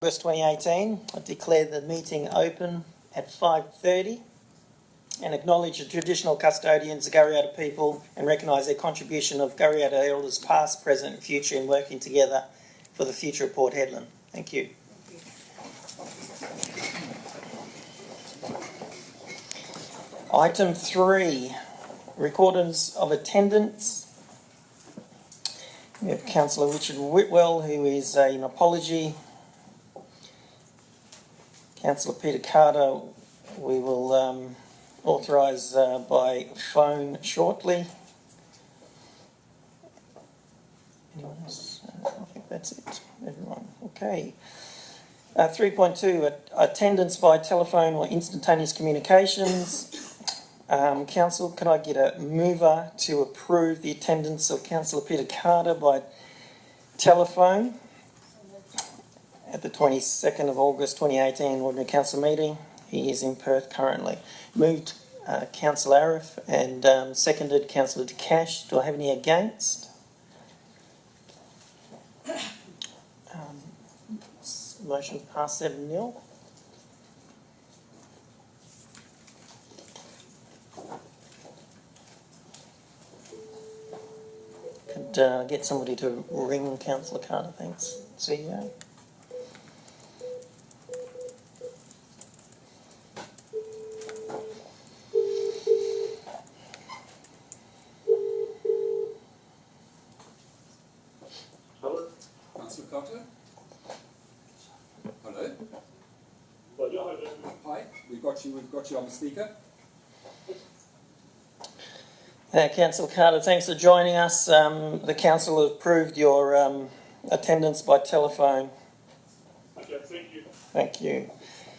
August 2018, I declare the meeting open at 5:30 and acknowledge the traditional custodians, the Gariada people, and recognise their contribution of Gariada elders past, present and future in working together for the future of Port Hedland. Thank you. Item 3, recordings of attendance. We have Councillor Richard Whitwell, who is an apology. Councillor Peter Carter, we will authorise by phone shortly. Anyone else? I think that's it. Everyone. Okay. 3.2, attendance by telephone or instantaneous communications. Council, can I get a mover to approve the attendance of Councillor Peter Carter by telephone at the 22nd of August 2018 Ordinary Council meeting? He is in Perth currently. Moved Councillor Arif and seconded Councillor De Cash. Do I have any against? Motion passed 7-0. Could get somebody to ring Councillor Carter, thanks, CEO. Hello? Councillor Carter? Hello? Hi, we've got you on the speaker. Councillor Carter, thanks for joining us. The council approved your attendance by telephone. Okay, thank you. Thank you.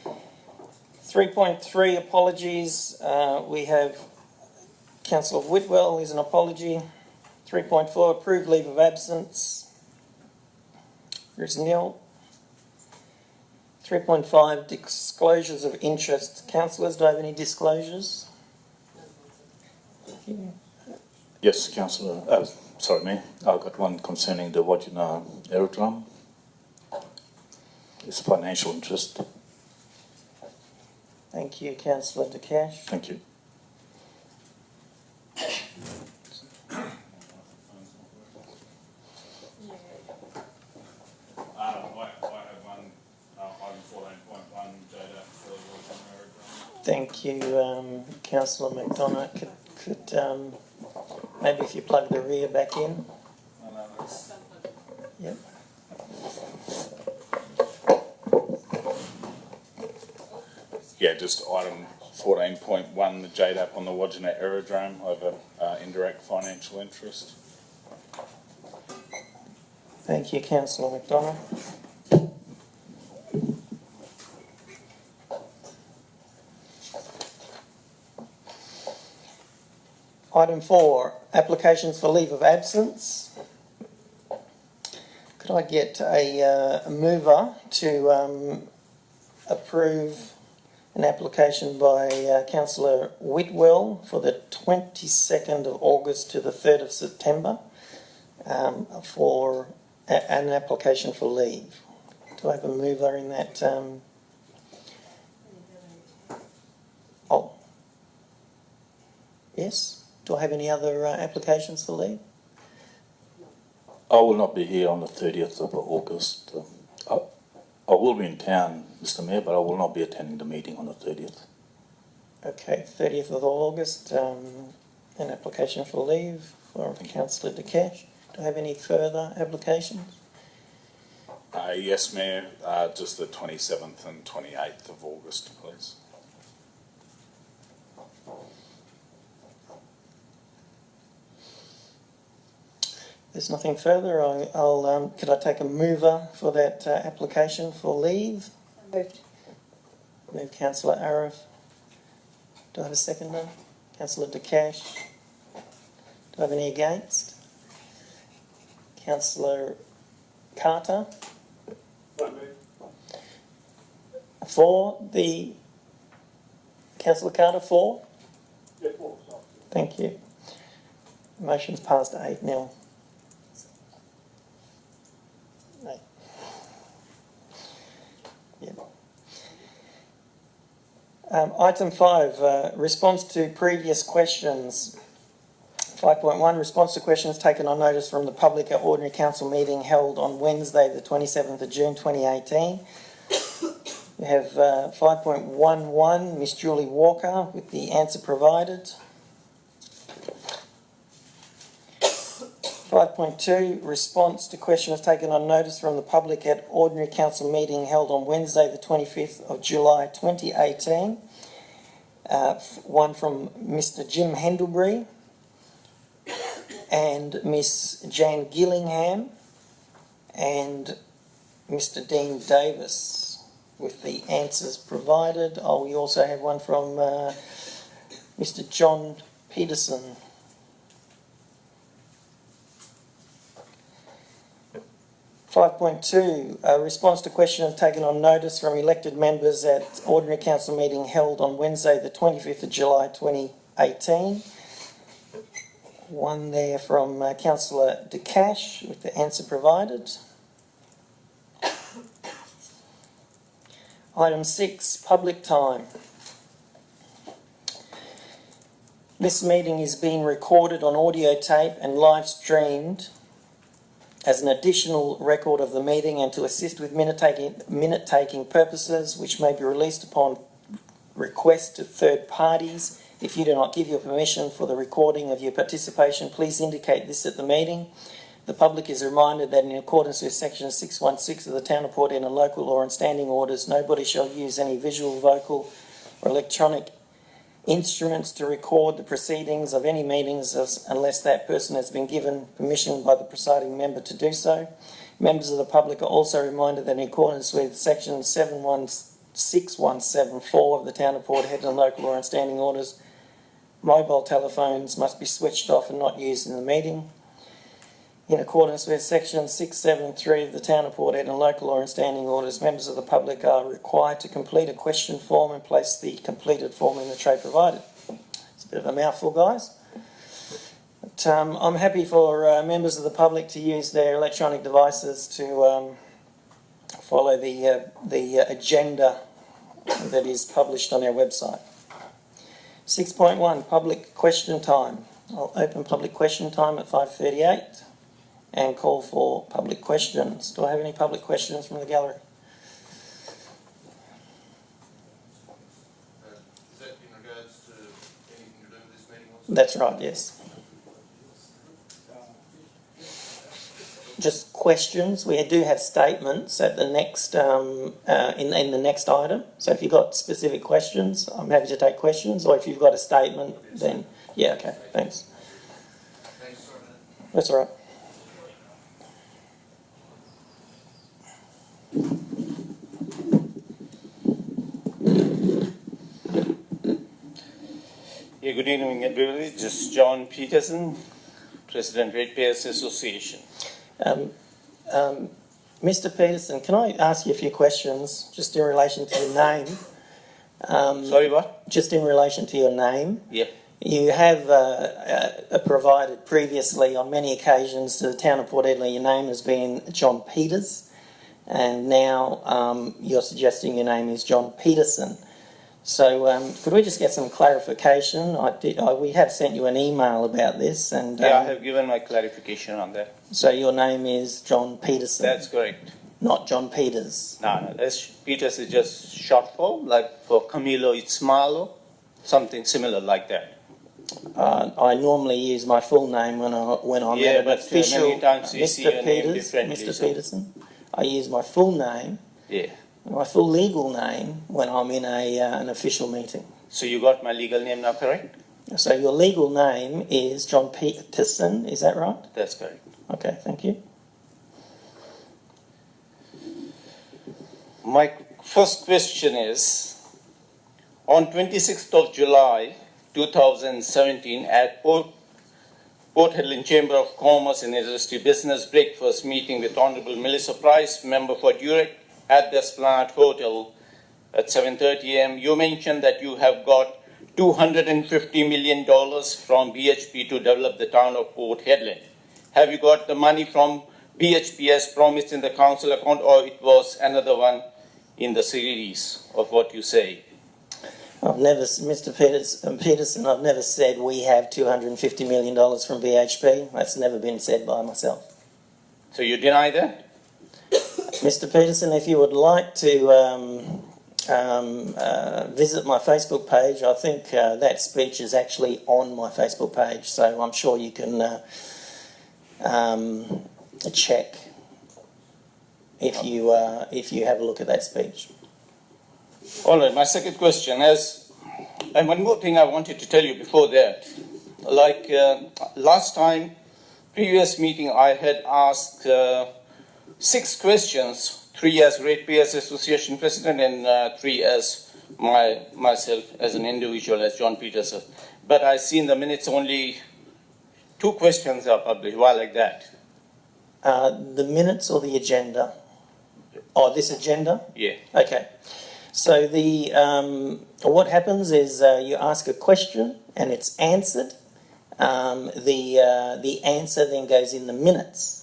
3.3, apologies. We have Councillor Whitwell is an apology. 3.4, approved leave of absence. There's nil. 3.5, disclosures of interest. Councillors, do I have any disclosures? Yes, Councillor. Sorry, Mayor. I've got one concerning the Wodgina aerodrome. It's financial interest. Thank you, Councillor De Cash. Thank you. I have one, item 14.1, JDA for the Wodgina aerodrome. Thank you, Councillor McDonough. Could maybe if you plug the rear back in. Yep. Yeah, just item 14.1, the JDAP on the Wodgina aerodrome over indirect financial interest. Thank you, Councillor McDonough. Item 4, applications for leave of absence. Could I get a mover to approve an application by Councillor Whitwell for the 22nd of August to the 3rd of September for an application for leave? Do I have a mover in that? Oh, yes. Do I have any other applications for leave? I will not be here on the 30th of August. I will be in town, Mr. Mayor, but I will not be attending the meeting on the 30th. Okay, 30th of August, an application for leave for Councillor De Cash. Do I have any further applications? Yes, Mayor, just the 27th and 28th of August, please. There's nothing further. Could I take a mover for that application for leave? Moved. Move Councillor Arif. Do I have a seconder? Councillor De Cash. Do I have any against? Councillor Carter. For the Councillor Carter for? Yeah, 4, sorry. Thank you. Motion's passed 8-0. Item 5, response to previous questions. 5.1, response to questions taken on notice from the public at Ordinary Council meeting held on Wednesday the 27th of June 2018. We have 5.11, Miss Julie Walker with the answer provided. 5.2, response to questions taken on notice from the public at Ordinary Council meeting held on Wednesday the 25th of July 2018. One from Mr Jim Hendlebury and Miss Jane Gillingham and Mr Dean Davis with the answers provided. We also have one from Mr John Peterson. 5.2, a response to questions taken on notice from elected members at Ordinary Council meeting held on Wednesday the 25th of July 2018. One there from Councillor De Cash with the answer provided. Item 6, public time. This meeting is being recorded on audio tape and live streamed as an additional record of the meeting and to assist with minute-taking purposes, which may be released upon request to third parties. If you do not give your permission for the recording of your participation, please indicate this at the meeting. The public is reminded that in accordance with Section 616 of the Town of Port Edna local law and standing orders, nobody shall use any visual, vocal or electronic instruments to record the proceedings of any meetings unless that person has been given permission by the presiding member to do so. Members of the public are also reminded that in accordance with Section 76174 of the Town of Port Hedland local law and standing orders, mobile telephones must be switched off and not used in the meeting. In accordance with Section 673 of the Town of Port Edna local law and standing orders, members of the public are required to complete a question form and place the completed form in the tray provided. It's a bit of a mouthful, guys. But, I'm happy for members of the public to use their electronic devices to follow the agenda that is published on our website. 6.1, public question time. I'll open public question time at 5:38. And call for public questions. Do I have any public questions from the gallery? Is that in regards to anything to do with this meeting? That's right, yes. Just questions. We do have statements at the next in the next item. So if you've got specific questions, I'm happy to take questions. Or if you've got a statement, then yeah, okay, thanks. Thanks, sorry. That's all right. Yeah, good evening, everybody. This is John Peterson, President, Ratepayers Association. Mr. Peterson, can I ask you a few questions just in relation to your name? Sorry, what? Just in relation to your name. Yep. You have provided previously on many occasions to the Town of Port Edna, your name has been John Peters, and now you're suggesting your name is John Peterson. So could we just get some clarification? We have sent you an email about this, and Yeah, I have given my clarification on that. so your name is John Peterson. That's correct. Not John Peters. No, Peters is just short form, like for Camilo, it's Marlo, something similar like that. I normally use my full name when I'm Yeah, at an but official. many times you see your name differently, Mr. so- Peterson, I use my full name, Yeah. my full legal name when I'm in an official meeting. So you got my legal name now, correct? So your legal name is John Peterson, is that right? That's correct. Okay, thank you. My first question is, on 26th of July 2017 at Port Hedland Chamber of Commerce and Industry Business Breakfast meeting with Honourable Melissa Price, member for Durek, at the Esplanade Hotel at 7:30 a.m. You mentioned that you have got $250 million from BHP to develop the town of Port Hedland. Have you got the money from BHP as promised in the council account, or it was another one in the series of what you say? I've never, Mr. Peterson, I've never said we have $250 million from BHP. That's never been said by myself. So you deny that? Mr. Peterson, if you would like to visit my Facebook page, I think that speech is actually on my Facebook page, so I'm sure you can check if you have a look at that speech. All right, my second question is, and one more thing I wanted to tell you before that. Like last time, previous meeting, I had asked 6 questions, 3 as Ratepayers Association President and 3 as myself as an individual, as John Peterson. But I see in the minutes only 2 questions are published. Why like that? The minutes or the agenda? Oh, this agenda? Yeah. Okay. So what happens is you ask a question and it's answered. The answer then goes in the minutes.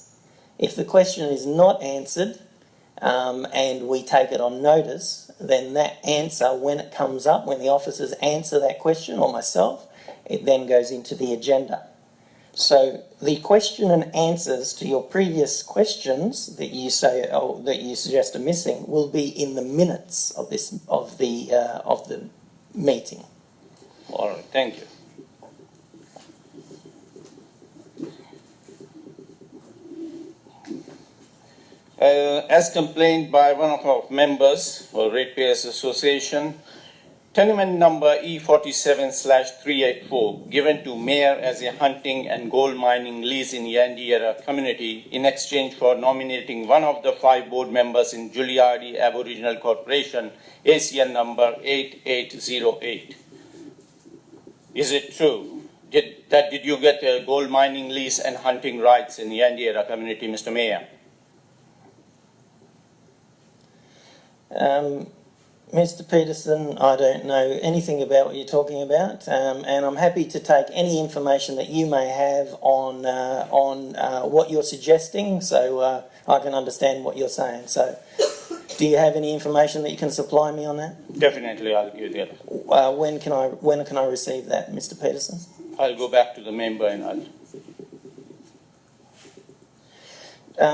If the question is not answered and we take it on notice, then that answer, when it comes up, when the officers answer that question or myself, it then goes into the agenda. So the question and answers to your previous questions that you say that you suggest are missing will be in the minutes of the meeting. All right, thank you. As complained by one of our members of Ratepayers Association, tenement number E47/384 given to Mayor as a hunting and gold mining lease in Yandiyarra community in exchange for nominating one of the 5 board members in Juliardi Aboriginal Corporation, ACN number 8808. Is it true? Did you get a gold mining lease and hunting rights in Yandiyarra community, Mr. Mayor? Mr. Peterson, I don't know anything about what you're talking about, and I'm happy to take any information that you may have on what you're suggesting, so I can understand what you're saying. So, do you have any information that you can supply me on that? Definitely, I'll give you that. When can I receive that, Mr. Peterson? I'll go back to the member and I'll.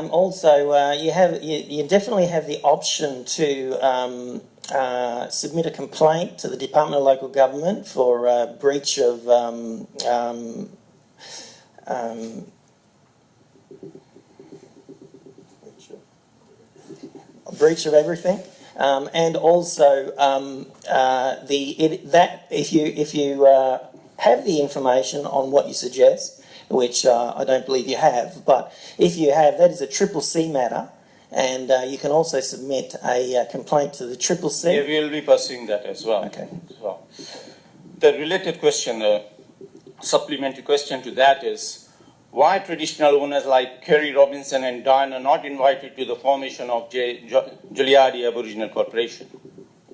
Also, you definitely have the option to submit a complaint to the Department of Local Government for breach of everything, and also if you have the information on what you suggest, which I don't believe you have, but if you have, that is a CCC matter, and you can also submit a complaint to the CCC. Yeah, we will be pursuing that as well. Okay. So, the related question, supplementary question to that is, why traditional owners like Kerry Robinson and Diane are not invited to the formation of Juliardi Aboriginal Corporation?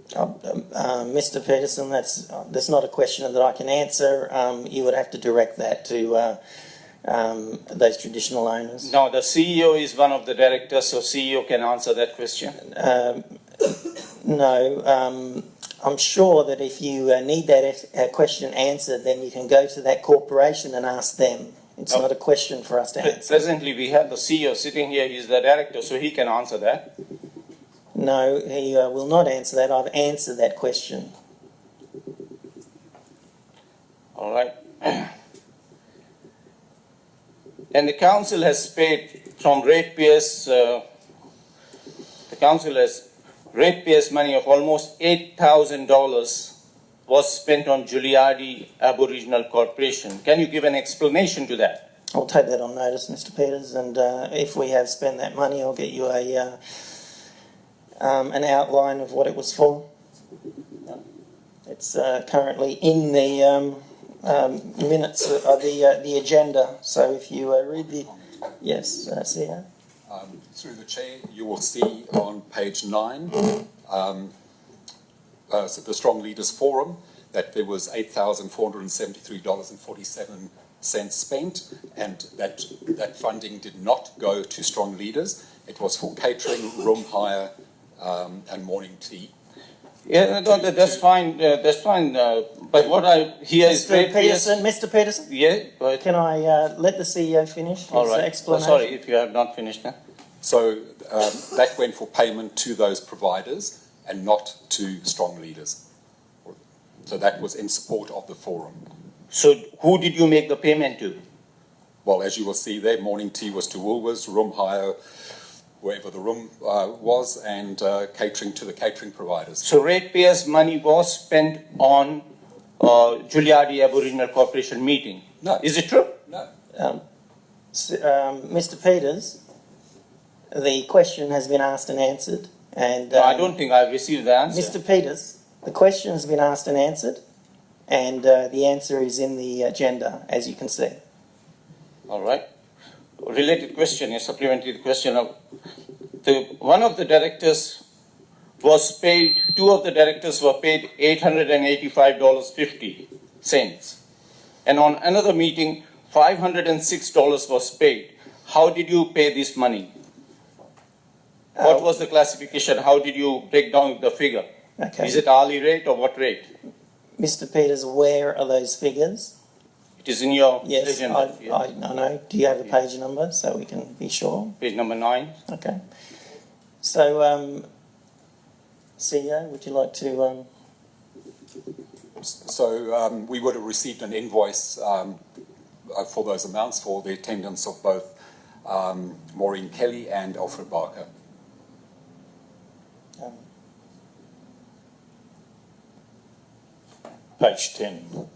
Mr. Peterson, that's not a question that I can answer. You would have to direct that to those traditional owners. No, the CEO is one of the directors, so CEO can answer that question. No, I'm sure that if you need that question answered, then you can go to that corporation and ask them. It's not a question for us to answer. Presently, we have the CEO sitting here. He's the director, so he can answer that. No, he will not answer that. I've answered that question. All right. And the council has paid from ratepayers. The council has ratepayers money of almost $8,000 was spent on Juliardi Aboriginal Corporation. Can you give an explanation to that? I'll take that on notice, Mr. Peters, and if we have spent that money, I'll get you an outline of what it was for. It's currently in the minutes of the agenda. So if you read the yes, CEO. Through the chair, you will see on page 9, so the Strong Leaders Forum, that there was $8,473.47 spent, and that funding did not go to Strong Leaders. It was for catering, room hire, and morning tea. Yeah, no, that's fine, that's fine, but what I hear is Mr. Peterson, ratepayers. Mr. Peterson, Yeah, go ahead. can I let the CEO finish his All right. Oh, explanation? sorry, if you have not finished now. So that went for payment to those providers and not to strong leaders. So that was in support of the forum. So who did you make the payment to? Well, as you will see there, morning tea was to Woolworths, room hire, wherever the room was, and catering to the catering providers. So ratepayers' money was spent on Giuliardi Aboriginal Corporation meeting. No. Is it true? No. Mr. Peters, the question has been asked and answered, and No, I don't think I've received the answer. Mr. Peters, the question has been asked and answered, and the answer is in the agenda, as you can see. All right. Related question, a supplementary question of one of the directors was paid, two of the directors were paid $885.50. And on another meeting, $506 was paid. How did you pay this money? What was the classification? How did you break down the figure? Okay. Is it hourly rate or what rate? Mr. Peters, where are those figures? It is in your Yes, agenda. I know. Do you have a page number so we can be sure? Page number 9. Okay. So, CEO, would you like to? So we would have received an invoice for those amounts for the attendance of both Maureen Kelly and Alfred Barker. Page 10.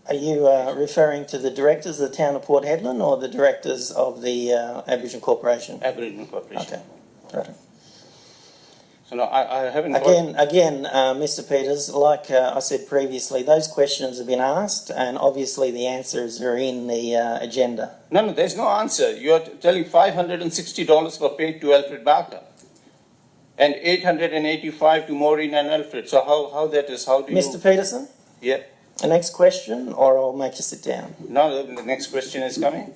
Are you referring to the directors of the town of Port Hedland or the directors of the Aboriginal Corporation? Aboriginal Corporation. Okay. Right. So no, I haven't. Again, Mr. Peters, like I said previously, those questions have been asked, and obviously the answers are in the agenda. No, there's no answer. You are telling $560 were paid to Alfred Barker, and $885 to Maureen and Alfred. So how that is? How do you? Mr. Peterson, Yeah. the next question, or I'll make you sit down. No, the next question is coming.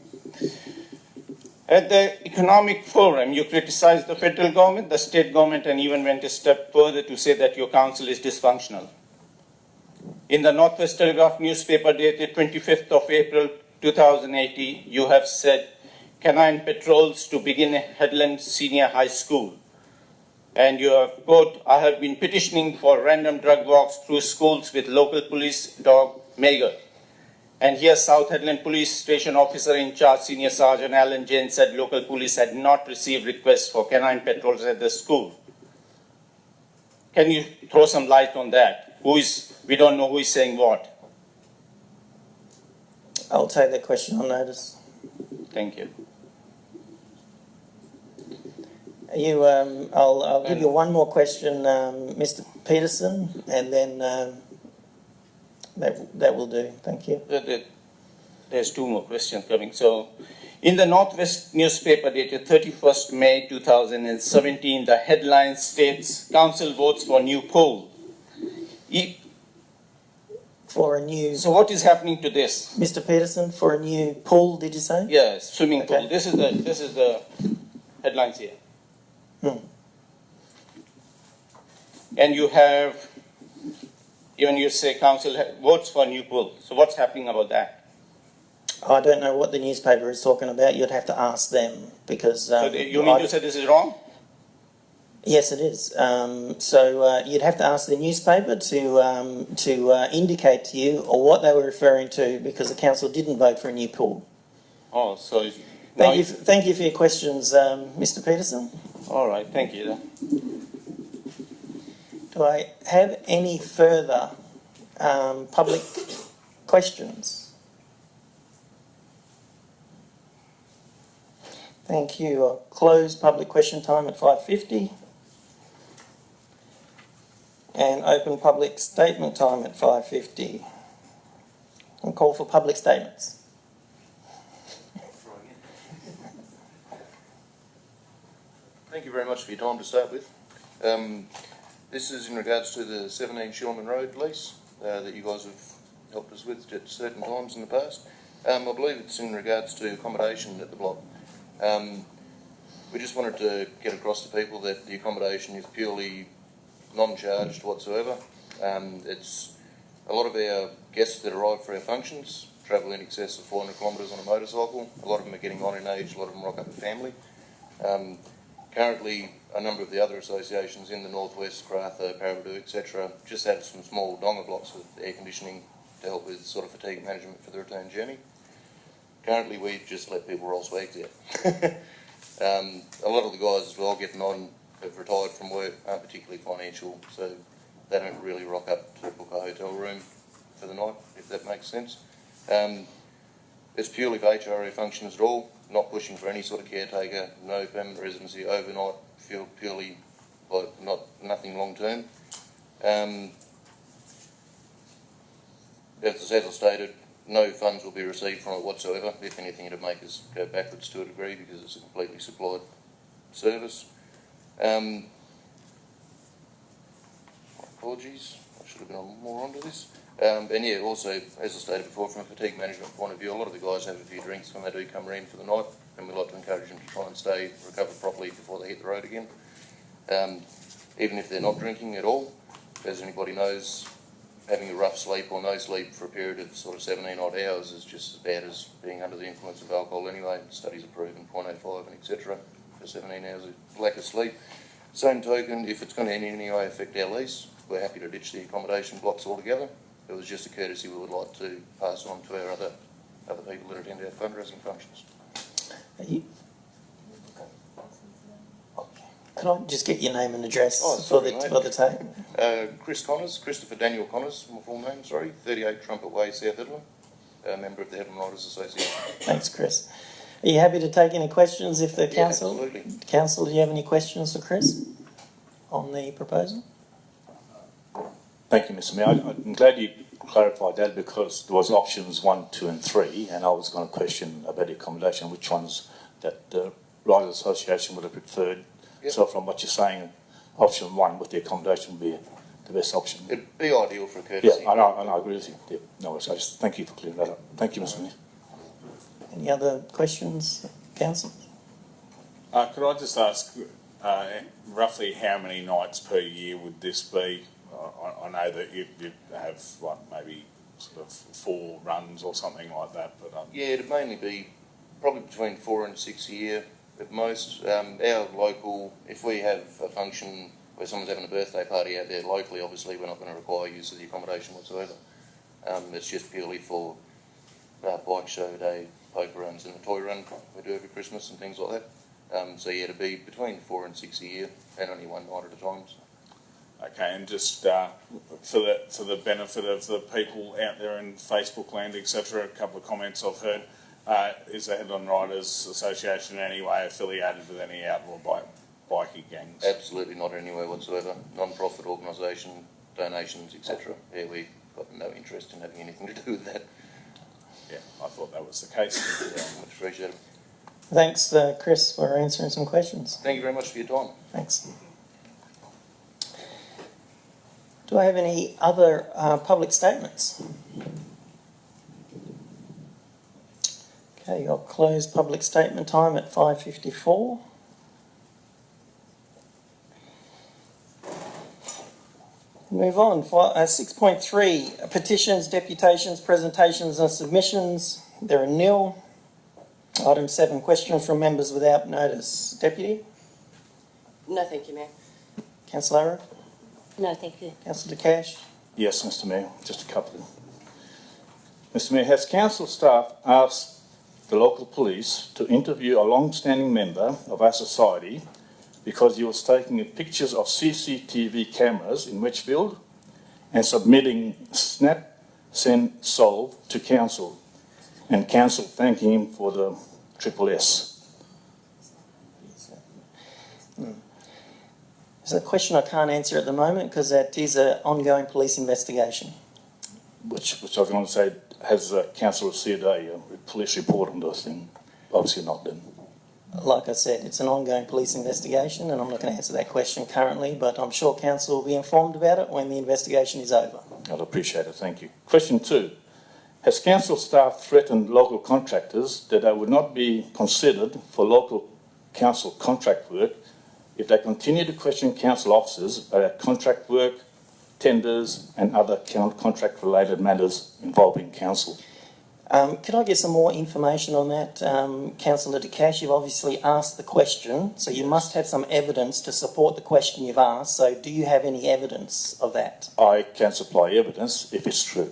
At the Economic Forum, you criticized the federal government, the state government, and even went a step further to say that your council is dysfunctional. In the Northwest Telegraph newspaper dated 25th of April 2018, you have said canine patrols to begin at Headland Senior High School. And you have, quote, I have been petitioning for random drug walks through schools with local police dog Mager. And here South Headland Police Station Officer in charge, Senior Sergeant Alan Jane, said local police had not received requests for canine patrols at the school. Can you throw some light on that? We don't know who is saying what. I'll take that question on notice. Thank you. You, I'll give you one more question, Mr. Peterson, and then that will do. Thank you. There's two more questions coming. So, in the Northwest newspaper dated 31st May 2017, the headline states, Council votes for new poll. For a new, So what is happening to this? Mr. Peterson, for a new pool, did you say? Yes, swimming Okay. pool. This is the headlines here. And you have, even you say council votes for new pool. So what's happening about that? I don't know what the newspaper is talking about. You'd have to ask them because. So you mean to say this is wrong? Yes, it is. So you'd have to ask the newspaper to indicate to you or what they were referring to because the council didn't vote for a new pool. Oh, so Thank you for your questions, Mr. Peterson. All right, thank you. Do I have any further public questions? Thank you. I'll close public question time at 5:50 and open public statement time at 5:50 and call for public statements. Thank you very much for your time to start with. This is in regards to the 17 Shillerman Road lease that you guys have helped us with at certain times in the past. I believe it's in regards to accommodation at the block. We just wanted to get across to people that the accommodation is purely non-charged whatsoever. It's a lot of our guests that arrive for our functions travel in excess of 400 kilometres on a motorcycle. A lot of them are getting on in age, a lot of them rock up with family. Currently, a number of the other associations in the northwest, Karratha, Paraburdoo, etc., just have some small donga blocks with air conditioning to help with sort of fatigue management for the return journey. Currently, we just let people roll swags out. A lot of the guys as well getting on have retired from work, aren't particularly financial, so they don't really rock up to book a hotel room for the night, if that makes sense. It's purely for HRA functions at all, not pushing for any sort of caretaker, no permanent residency, overnight, purely like nothing long term. As I stated, no funds will be received from it whatsoever. If anything, it'll make us go backwards to a degree because it's a completely supplied service. Apologies, I should have been more onto this. And yeah, also, as I stated before, from a fatigue management point of view, a lot of the guys have a few drinks when they do come around for the night, and we like to encourage them to try and stay, recover properly before they hit the road again. Even if they're not drinking at all, as anybody knows, having a rough sleep or no sleep for a period of sort of 17 odd hours is just as bad as being under the influence of alcohol anyway. Studies have proven 0.05 and etc. for 17 hours of lack of sleep. Same token, if it's going to in any way affect our lease, we're happy to ditch the accommodation blocks altogether. It was just a courtesy we would like to pass on to our other people that attend our fundraising functions. Can I just get your name and address Oh, for sorry, the mate. for the tape? Chris Connors, Christopher Daniel Connors, my full name, sorry, 38 Trumpet Way, South Edlam, a member of the Edlam Riders Association. Thanks, Chris. Are you happy to take any questions if the Yeah, council? absolutely. Council, do you have any questions for Chris on the proposal? Thank you, Mr Mayor. I'm glad you clarified that because there was options 1, 2 and 3 and I was going to question about the accommodation, which ones that the Riders Association would have preferred. Yep. So from what you're saying, option 1 with the accommodation would be the best option. It'd be ideal for a courtesy. Yeah, I know, I agree with you. Yeah, no worries. I just thank you for clearing that up. Thank you, Mr Mayor. Any other questions, council? Could I just ask, roughly how many nights per year would this be? I know that you have, maybe sort of 4 runs or something like that, but... Yeah, it'd mainly be probably between 4 and 6 a year at most. Our local, if we have a function where someone's having a birthday party out there locally, obviously we're not going to require use of the accommodation whatsoever. It's just purely for bike show day, poker runs and the toy run we do every Christmas and things like that. So yeah, it'd be between 4 and 6 a year and only one night at a time. So. Okay, and just for the benefit of the people out there in Facebook land, etc., a couple of comments I've heard. Is the Headland Riders Association in any way affiliated with any outlaw bikie gangs? Absolutely not in any way whatsoever. Non-profit organisation, donations, etc. Yeah, we've got no interest in having anything to do with that. Yeah, I thought that was the case. Much appreciated. Thanks, Chris, for answering some questions. Thank you very much for your time. Thanks. Do I have any other public statements? Okay, I'll close public statement time at 5:54. Move on. 6.3, petitions, deputations, presentations and submissions. There are nil. Item 7, questions from members without notice. Deputy? No, thank you, Mayor. Councillor Arrow? No, thank you. Councillor Cash? Yes, Mr Mayor, just a couple. Mr Mayor, has council staff asked the local police to interview a long-standing member of our society because he was taking pictures of CCTV cameras in Wedgfield and submitting snap, send, solve to council, and council thanking him for the SSS. It's a question I can't answer at the moment because that is an ongoing police investigation. Which I was going to say, has council received a police report on those things? Obviously not then. Like I said, it's an ongoing police investigation and I'm not going to answer that question currently, but I'm sure council will be informed about it when the investigation is over. I'd appreciate it, thank you. Question 2. Has council staff threatened local contractors that they would not be considered for local council contract work if they continue to question council officers about contract work, tenders and other contract-related matters involving council. Can I get some more information on that, Councillor De Cash? You've obviously asked the question, so you must have some evidence to support the question you've asked. So do you have any evidence of that? I can supply evidence if it's true.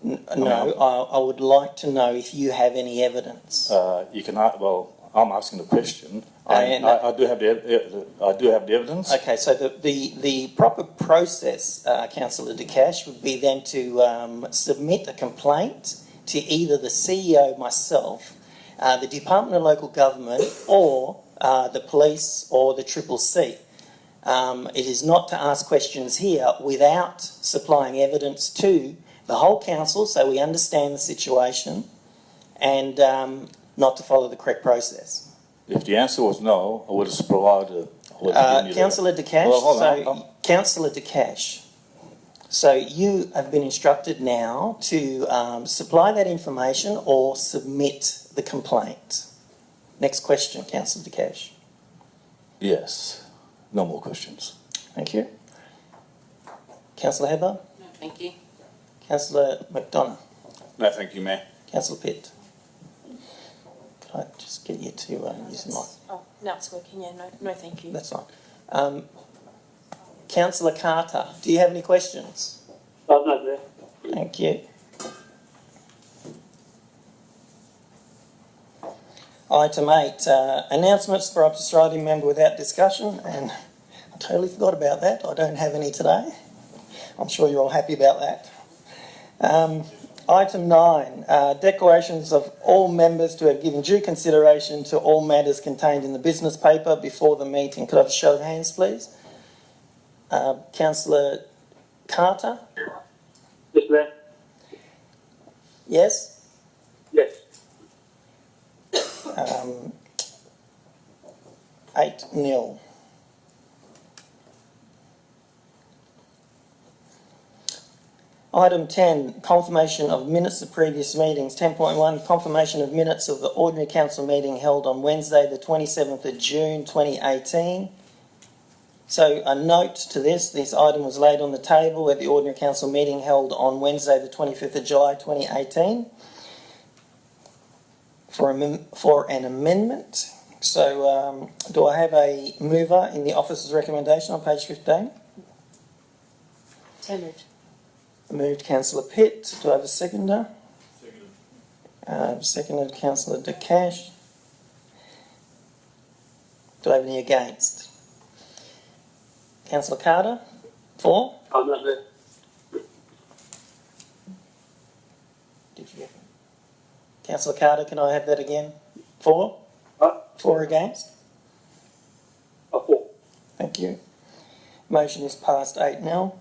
No, I would like to know if you have any evidence. You can, well, I'm asking the question. I And know. I do have the evidence. Okay, so the proper process, Councillor De Cash, would be then to submit a complaint to either the CEO, myself, the Department of Local Government, or the police or the Triple C. It is not to ask questions here without supplying evidence to the whole council so we understand the situation and not to follow the correct process. If the answer was no, I would have provided. Councillor De Cash, Well, hold on. Councillor De Cash, so you have been instructed now to supply that information or submit the complaint. Next question, Councillor De Cash. Yes. No more questions. Thank you. Councillor Heather? No, thank you. Councillor McDonough? No, thank you, Mayor. Councillor Pitt? Could I just get you to use the mic? Oh, now it's working, yeah, no, thank you. That's fine. Councillor Carter, do you have any questions? Oh, no, there. Thank you. Item 8, announcements for Optus Riding member without discussion, and I totally forgot about that. I don't have any today. I'm sure you're all happy about that. Item 9, declarations of all members to have given due consideration to all matters contained in the business paper before the meeting. Could I have a show of hands, please? Councillor Carter? Yes, Mayor. Yes? Yes. 8-0. Item 10, confirmation of minutes of previous meetings. 10.1, confirmation of minutes of the ordinary council meeting held on Wednesday the 27th of June 2018. So a note to this item was laid on the table at the ordinary council meeting held on Wednesday the 25th of July 2018 for an amendment. So do I have a mover in the officer's recommendation on page 15? So moved. Moved Councillor Pitt. Do I have a seconder? Seconded Councillor De Cash. Do I have any against? Councillor Carter? For? Oh, no, there. Did you get it? Councillor Carter, can I have that again? For? What? For or against? Oh, 4. Thank you. Motion is passed 8-0.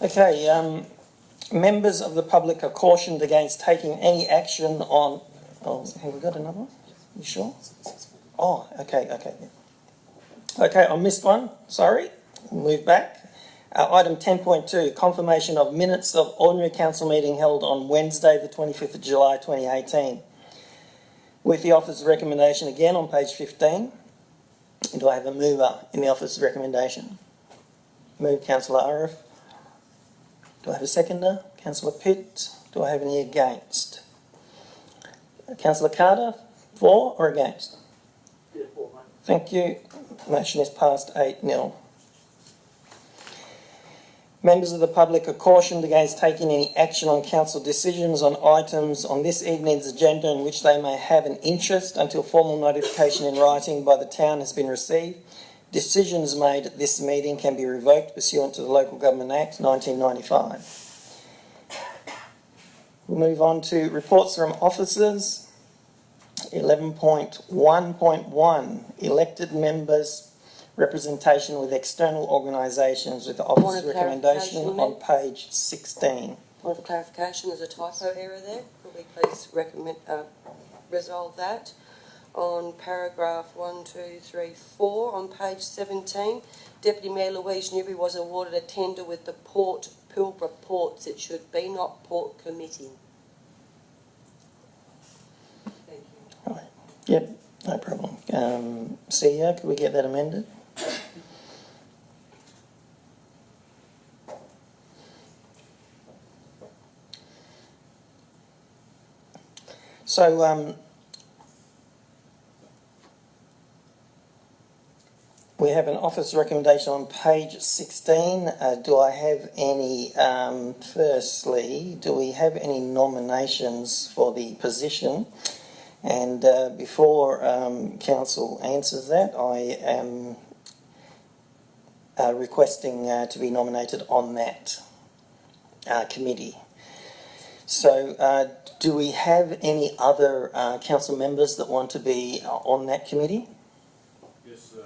Okay, members of the public are cautioned against taking any action on... Oh, have we got another one? You sure? Oh, okay. Okay, I missed one, sorry. Move back. Item 10.2, confirmation of minutes of ordinary council meeting held on Wednesday the 25th of July 2018. With the officer's recommendation again on page 15. Do I have a mover in the officer's recommendation? Move Councillor Arif. Do I have a seconder? Councillor Pitt. Do I have any against? Councillor Carter, for or against? Yeah, 4, mate. Thank you. Motion is passed 8-0. Members of the public are cautioned against taking any action on council decisions on items on this evening's agenda in which they may have an interest until formal notification in writing by the town has been received. Decisions made at this meeting can be revoked pursuant to the Local Government Act 1995. We'll move on to reports from officers. 11.1.1, elected members representation with external organisations with the officer's Point of recommendation clarification, on page 16. Point of clarification, there's a typo error there. Could we please resolve that. On paragraph 1, 2, 3, 4 on page 17, Deputy Mayor Louise Newby was awarded a tender with the Port Pilbara Ports. It should be, not Port Committee. Thank you. Right. Yep, no problem. CEO, could we get that amended? So, we have an office recommendation on page 16. Do I have any, firstly, do we have any nominations for the position? And before council answers that, I am requesting to be nominated on that committee. So, do we have any other council members that want to be on that committee? Yes, Mr.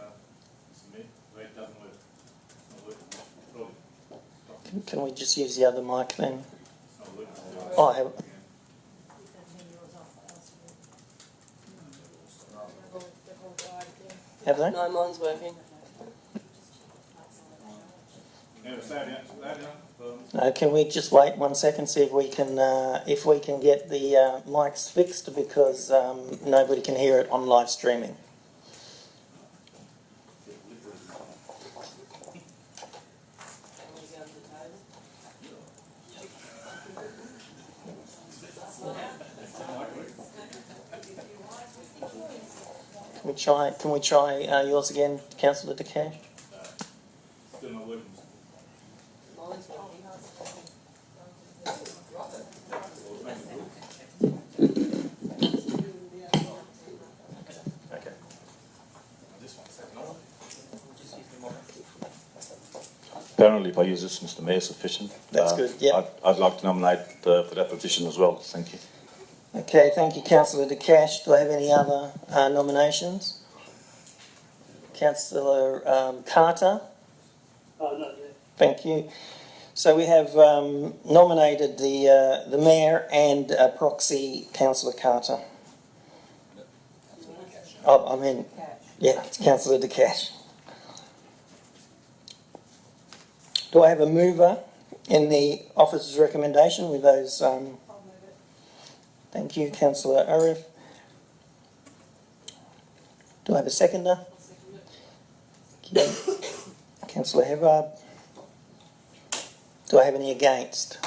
Mayor, it doesn't work. It's not working. Can we just use the other mic then? It's not working. Oh, I have, have they? No, mine's working. Now, say it down. No, can we just wait 1 second, see if we can get the mics fixed, because nobody can hear it on live streaming. Can we try yours again, Councillor De Cash? Still not working. Mine's working. Okay. Apparently, if I use this, Mr. Mayor, sufficient. That's good, yeah. I'd like to nominate for that position as well. Thank you. Okay, thank you, Councillor De Cash. Do I have any other nominations? Councillor Carter? No, yeah. Thank you. So we have nominated the Mayor and proxy, Councillor Carter. Oh, I mean, yeah, it's Councillor De Cash. Do I have a mover in the officer's recommendation with those? Thank you, Councillor Arif. Do I have a seconder? Thank you. Councillor Hebbard. Do I have any against?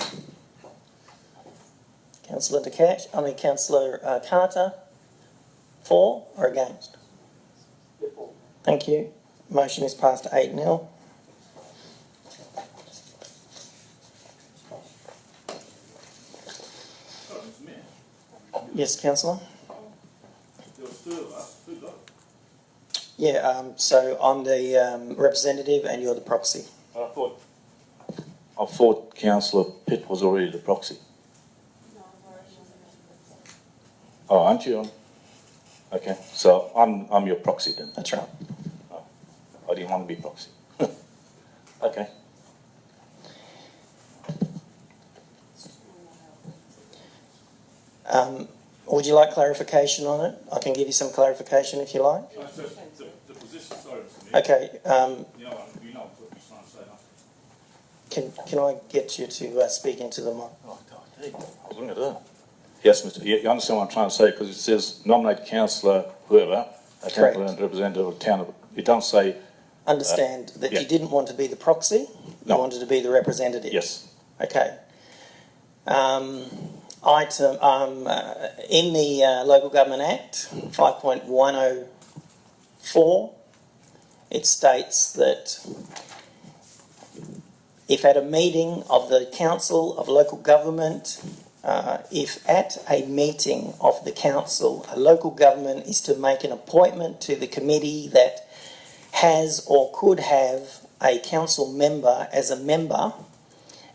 Councillor De Cash, Councillor Carter. For or against? Thank you. Motion is passed 8-0. Yes, Councillor? There was two of us. Who got it? Yeah, so I'm the representative and you're the proxy. I thought Councillor Pitt was already the proxy. Oh, aren't you? Okay, so I'm your proxy then. That's right. I didn't want to be proxy. Okay. Would you like clarification on it? I can give you some clarification if you like. The position, sorry, Mr. Mayor. Okay, You know what he's trying to say, no? can I get you to speak into the mic? Oh, God, I was looking at that. Yes, Mr. You understand what I'm trying to say, because it says nominate councillor whoever, a councillor and representative of the town. It don't say. Understand that yeah. you didn't want to be the proxy, you No. wanted to be the representative. Yes. Okay. In the Local Government Act 5.104, it states that if at a meeting of the Council of Local Government, if at a meeting of the Council, a local government is to make an appointment to the committee that has or could have a council member as a member,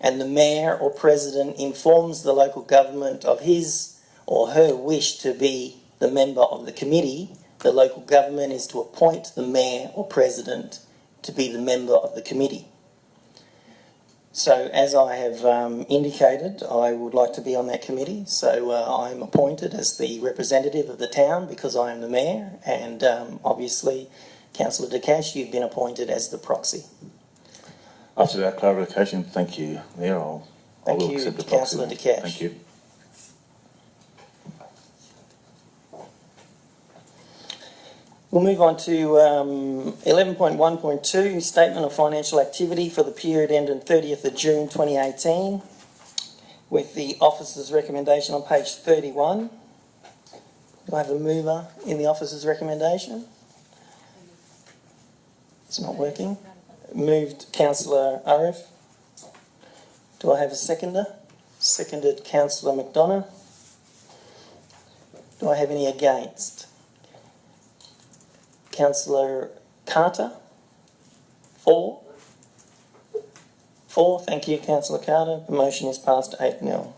and the Mayor or President informs the local government of his or her wish to be the member of the committee, the local government is to appoint the Mayor or President to be the member of the committee. So as I have indicated, I would like to be on that committee. So I'm appointed as the representative of the town because I am the mayor, and obviously, Councillor De Cash, you've been appointed as the proxy. After that clarification, thank you, Mayor. I Thank will you, accept the proxy. Councillor De Cash. Thank you. We'll move on to 11.1.2, Statement of Financial Activity for the period ending 30th of June 2018, with the officer's recommendation on page 31. Do I have a mover in the officer's recommendation? It's not working. Moved Councillor Arif. Do I have a seconder? Seconded Councillor McDonough. Do I have any against? Councillor Carter? For? For, thank you, Councillor Carter. The motion is passed 8-0.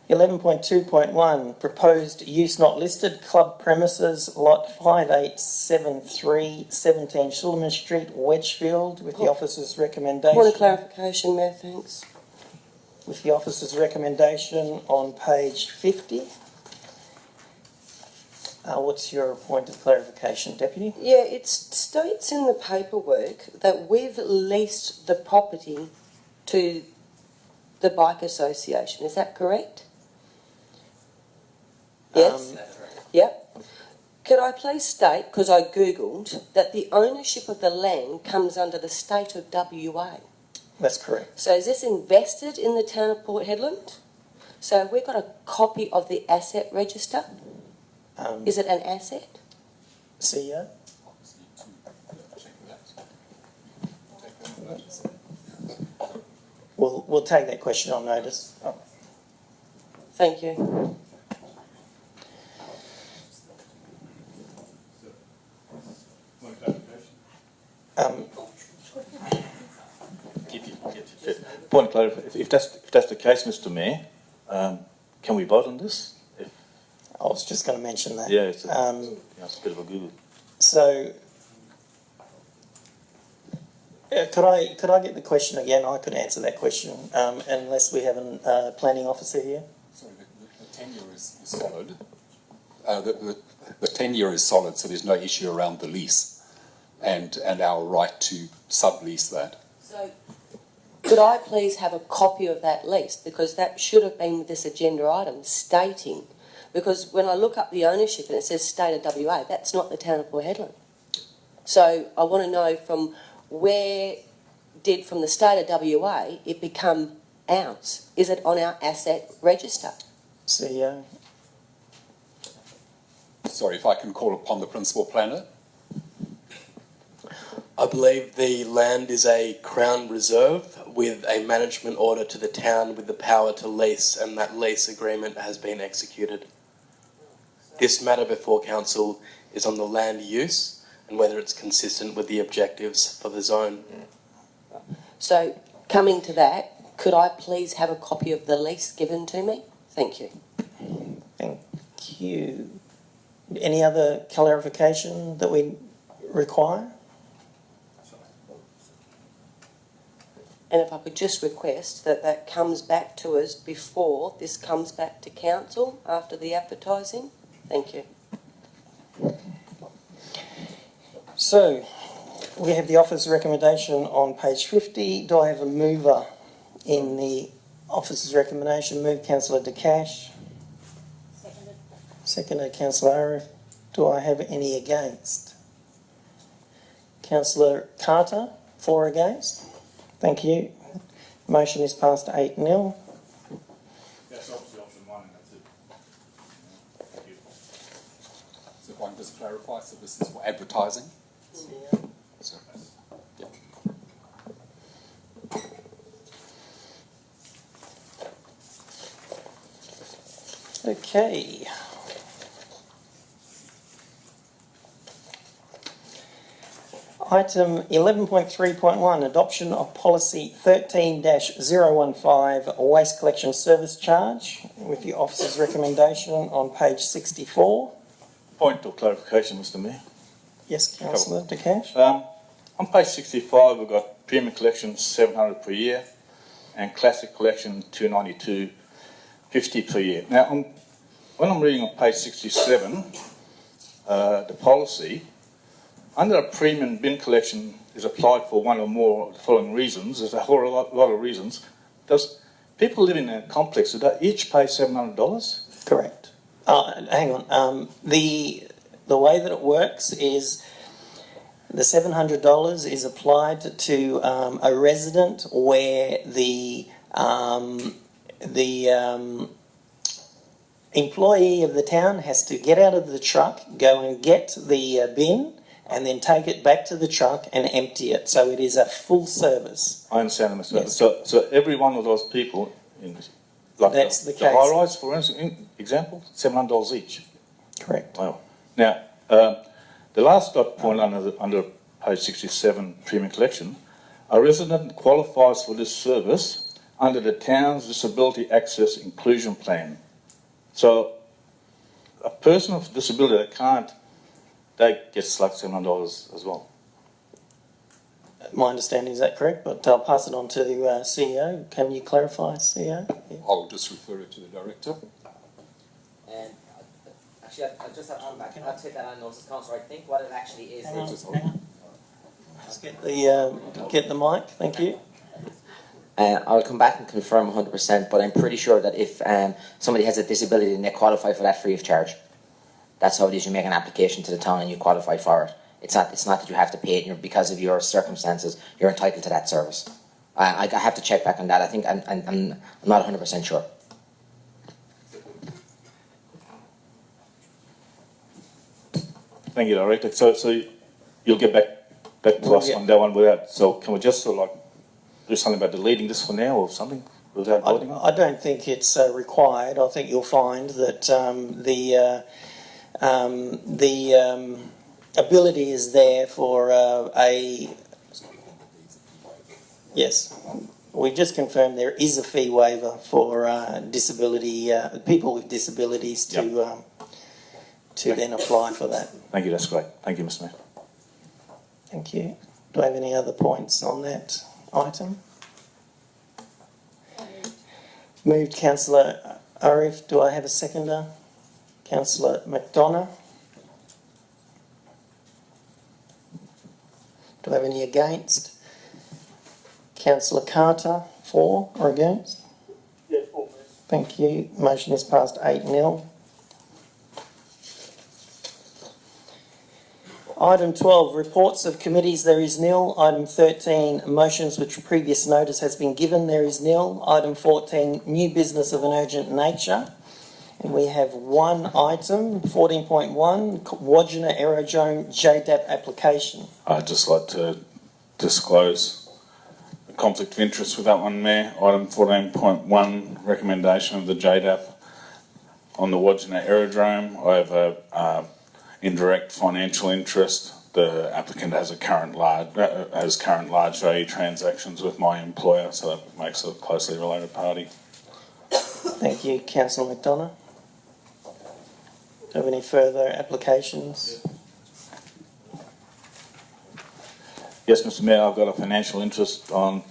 (11.2.1) Proposed use not listed, club premises, lot 5873, 17 Suleiman Street, Wedgefield, with the officer's recommendation. Point of clarification, Mayor, thanks. With the officer's recommendation on page 50. What's your point of clarification, Deputy? Yeah, it states in the paperwork that we've leased the property to the Bike Association. Is that correct? Yes? Yep. Could I please state, because I googled, that the ownership of the land comes under the state of WA. That's correct. So is this invested in the town of Port Hedland? So have we got a copy of the asset register? Is it an asset? CEO? We'll take that question on notice. Oh. Thank you. Point of clarification, if that's the case, Mr. Mayor, can we vote on this? I was just going to mention that. Yeah, it's a bit of a Google. So, could I get the question again? I could answer that question, unless we have a planning officer here. Sorry, the tenure is solid. The tenure is solid, so there's no issue around the lease and our right to sublease that. So could I please have a copy of that lease? Because that should have been with this agenda item stating, because when I look up the ownership and it says state of WA, that's not the town of Port Hedland. So I want to know from where did, from the state of WA, it become ours? Is it on our asset register? CEO? Sorry, if I can call upon the principal planner. I believe the land is a Crown Reserve with a management order to the town with the power to lease, and that lease agreement has been executed. This matter before council is on the land use and whether it's consistent with the objectives for the zone. So coming to that, could I please have a copy of the lease given to me? Thank you. Thank you. Any other clarification that we require? And if I could just request that that comes back to us before this comes back to council after the advertising. Thank you. So, we have the officer's recommendation on page 50. Do I have a mover in the officer's recommendation? Move Councillor De Cash. Seconded. Seconded Councillor Arif. Do I have any against? Councillor Carter, for or against? Thank you. Motion is passed 8-0. That's obviously option one, and that's it. Thank you. So if I can just clarify, so this is for advertising? So, yeah. Okay. Item 11.3.1, adoption of policy 13-015, waste collection service charge, with the officer's recommendation on page 64. Point of clarification, Mr Mayor. Yes, councillor De Cash? On page 65, we've got premium collection 700 per year and classic collection 292.50 per year. Now, when I'm reading on page 67, the policy, under a premium bin collection is applied for one or more of the following reasons. There's a whole lot of reasons. Does people living in a complex, do they each pay $700? Correct. Hang on. The way that it works is the $700 is applied to a resident where the employee of the town has to get out of the truck, go and get the bin, and then take it back to the truck and empty it. So it is a full service. I understand, Mr. Mayor. Yes. So every one of those people, like That's the the case. high rise, for example, $700 each. Correct. Wow. Now, the last dot point under page 67, premium collection, a resident qualifies for this service under the town's Disability Access Inclusion Plan. So, a person with disability that can't, they get like $700 as well. My understanding is that correct, but I'll pass it on to the CEO. Can you clarify, CEO? Yeah. I'll just refer it to the director. And actually, I just I'll take that on notice, councillor. I think what it actually is. Hang on, is hang on. Just get the mic. Thank you. I'll come back and confirm 100%, but I'm pretty sure that if somebody has a disability and they qualify for that free of charge, that's how it is. You make an application to the town and you qualify for it. It's not that you have to pay it because of your circumstances. You're entitled to that service. I have to check back on that. I think I'm not 100% sure. Thank you, Director. So you'll get back to us on that one without, so can we just sort of like do something about deleting this for now or something without voting on it? I don't think it's required. I think you'll find that the ability is there for yes. We just confirmed there is a fee waiver for disability people with disabilities to then apply for that. Thank you, that's great. Thank you, Mr Mayor. Thank you. Do I have any other points on that item? Moved Councillor Arif. Do I have a seconder? Councillor McDonough. Do I have any against? Councillor Carter, for or against? Yes, for, please. Thank you. Motion is passed 8-0. Item 12, reports of committees, there is nil. Item 13, motions which previous notice has been given, there is nil. Item 14, new business of an urgent nature. And we have one item, 14.1, Wodgina Aerodrome JDAP application. I'd just like to disclose a conflict of interest with that one, Mayor. Item 14.1, recommendation of the JDAP on the Wodgina Aerodrome. I have a indirect financial interest. The applicant has current large value transactions with my employer, so that makes it a closely related party. Thank you, Councillor McDonough. Do you have any further applications? Yes, Mr Mayor, I've got a financial interest on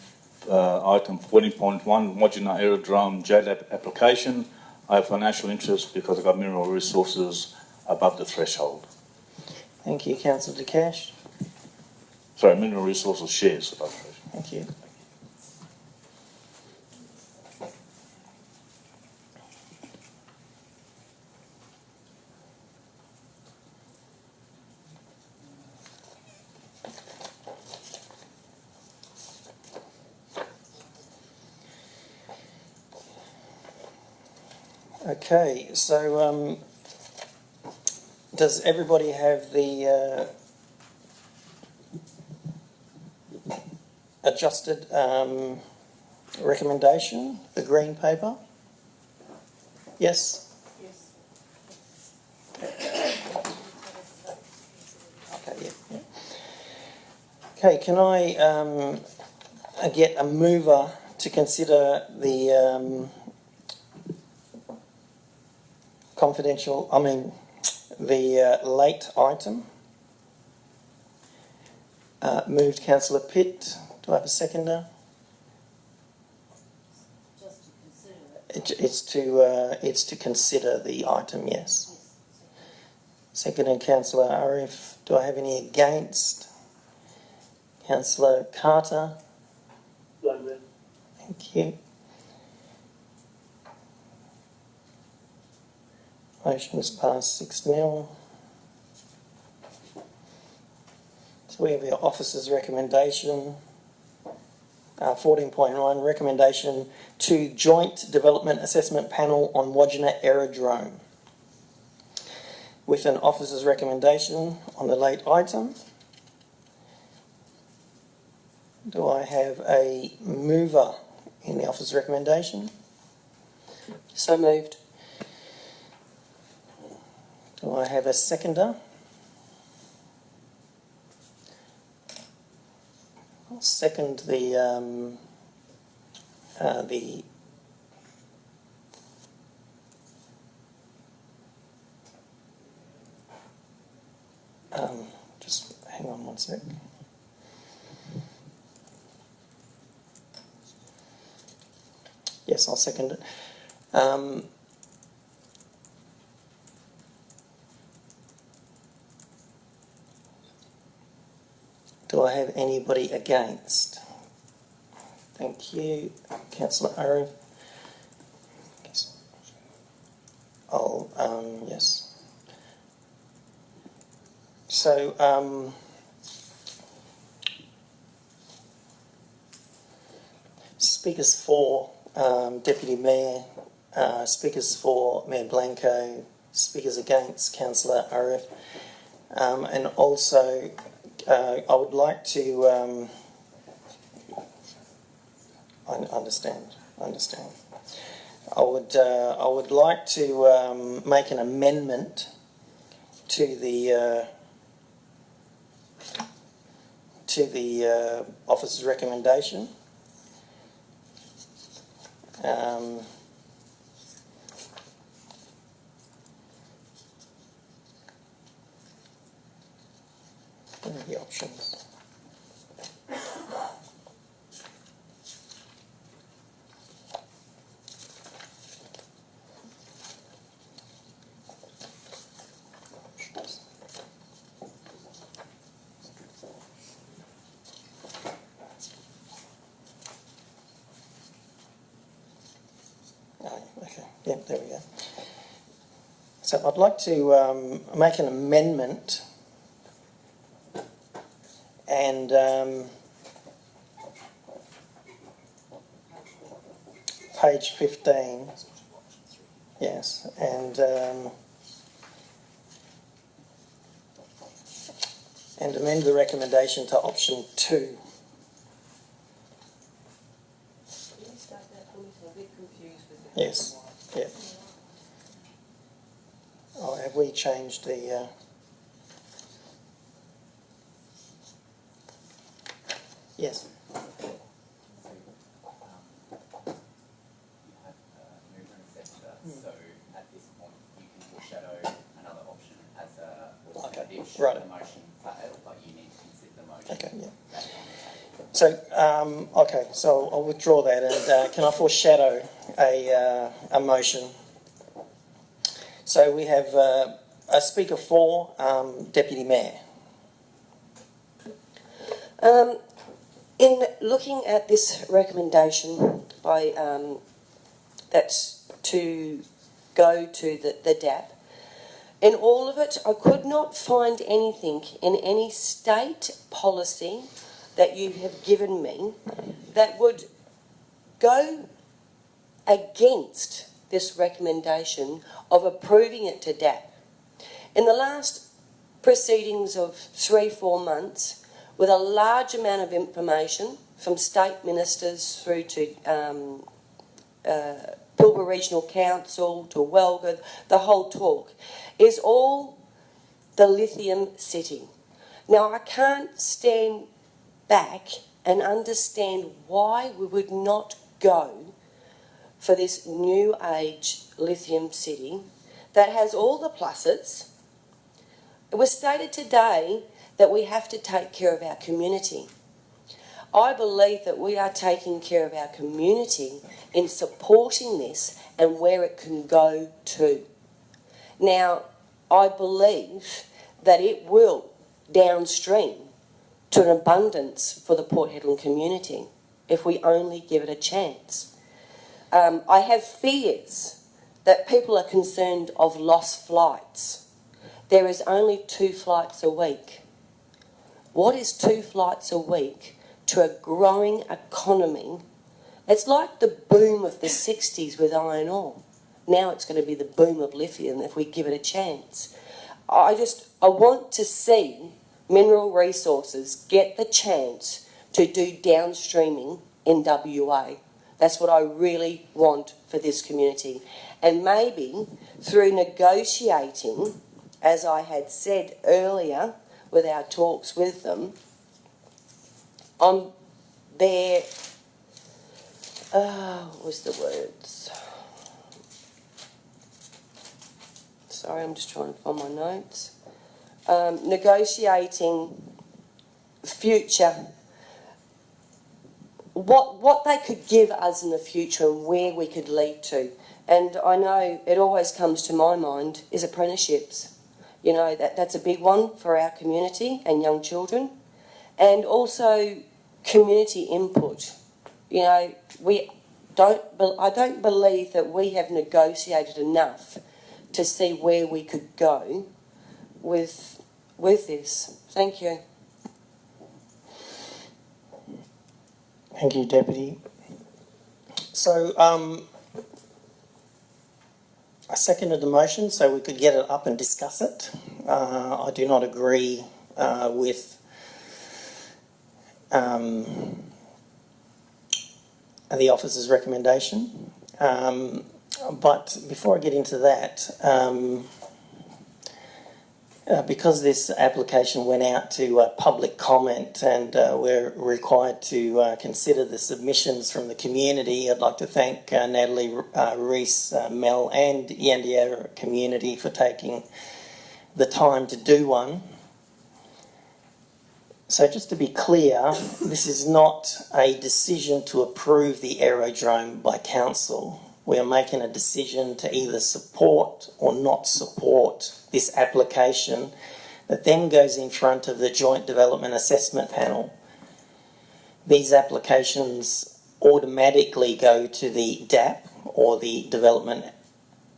item 14.1, Wodgina Aerodrome JDAP application. I have financial interest because I've got mineral resources above the threshold. Thank you, Councillor De Cash. Sorry, mineral resources shares above the threshold. Thank you. Okay, so does everybody have the adjusted recommendation, the green paper? Yes? Yes. Okay, yeah. Okay, can I get a mover to consider the the late item. Moved Councillor Pitt. Do I have a seconder? Just to consider it. It's to consider the item, yes. Seconded Councillor Arif. Do I have any against? Councillor Carter. So moved. Thank you. Motion's passed 6-0. So we have your officer's recommendation. 14.1, recommendation to Joint Development Assessment Panel on Wodgina Aerodrome. With an officer's recommendation on the late item. Do I have a mover in the officer's recommendation? So moved. Do I have a seconder? I'll second the just hang on one sec. Yes, I'll second it. Do I have anybody against? Thank you. Councillor Arif. Yes. So, speakers for Deputy Mayor, speakers for Mayor Blanco, speakers against Councillor Arif, and also I would like to I understand. I would like to make an amendment to the officer's recommendation. What are the options? Okay, yep, there we go. So I'd like to make an amendment and page 15, yes, and amend the recommendation to option 2. Can you start that for me? I'm a bit confused with the Yes, yeah. Oh, have we changed the? Yes. So at this point, you can foreshadow another option as a Okay, alternative right. should the motion fail, but you need to consider the motion. Okay, yeah. That's on the table. So, okay, so I'll withdraw that, and can I foreshadow a motion? So we have a speaker for Deputy Mayor. In looking at this recommendation by that's to go to the DAP, in all of it, I could not find anything in any state policy that you have given me that would go against this recommendation of approving it to DAP. In the last proceedings of 3-4 months, with a large amount of information from state ministers through to Pilbara Regional Council to Welga, the whole talk, is all the lithium city. Now, I can't stand back and understand why we would not go for this new age lithium city that has all the pluses It was stated today that we have to take care of our community. I believe that we are taking care of our community in supporting this and where it can go to. Now, I believe that it will downstream to an abundance for the Port Hedland community if we only give it a chance. I have fears that people are concerned of lost flights. There is only 2 flights a week. What is 2 flights a week to a growing economy? It's like the boom of the 60s with iron ore. Now it's going to be the boom of lithium if we give it a chance. I want to see Mineral Resources get the chance to do downstreaming in WA. That's what I really want for this community. And maybe through negotiating, as I had said earlier with our talks with them, on their, what was the words? Sorry, I'm just trying to find my notes. Negotiating future, what they could give us in the future and where we could lead to. And I know it always comes to my mind is apprenticeships. You know, that's a big one for our community and young children. And also community input. You know, I don't believe that we have negotiated enough to see where we could go with this. Thank you. Thank you, Deputy. So, I seconded the motion so we could get it up and discuss it. I do not agree with the officer's recommendation. But before I get into that, because this application went out to public comment and we're required to consider the submissions from the community, I'd like to thank Natalie, Reese, Mel and Yandiera community for taking the time to do one. So just to be clear, this is not a decision to approve the aerodrome by council. We are making a decision to either support or not support this application that then goes in front of the Joint Development Assessment Panel. These applications automatically go to the DAP or the Development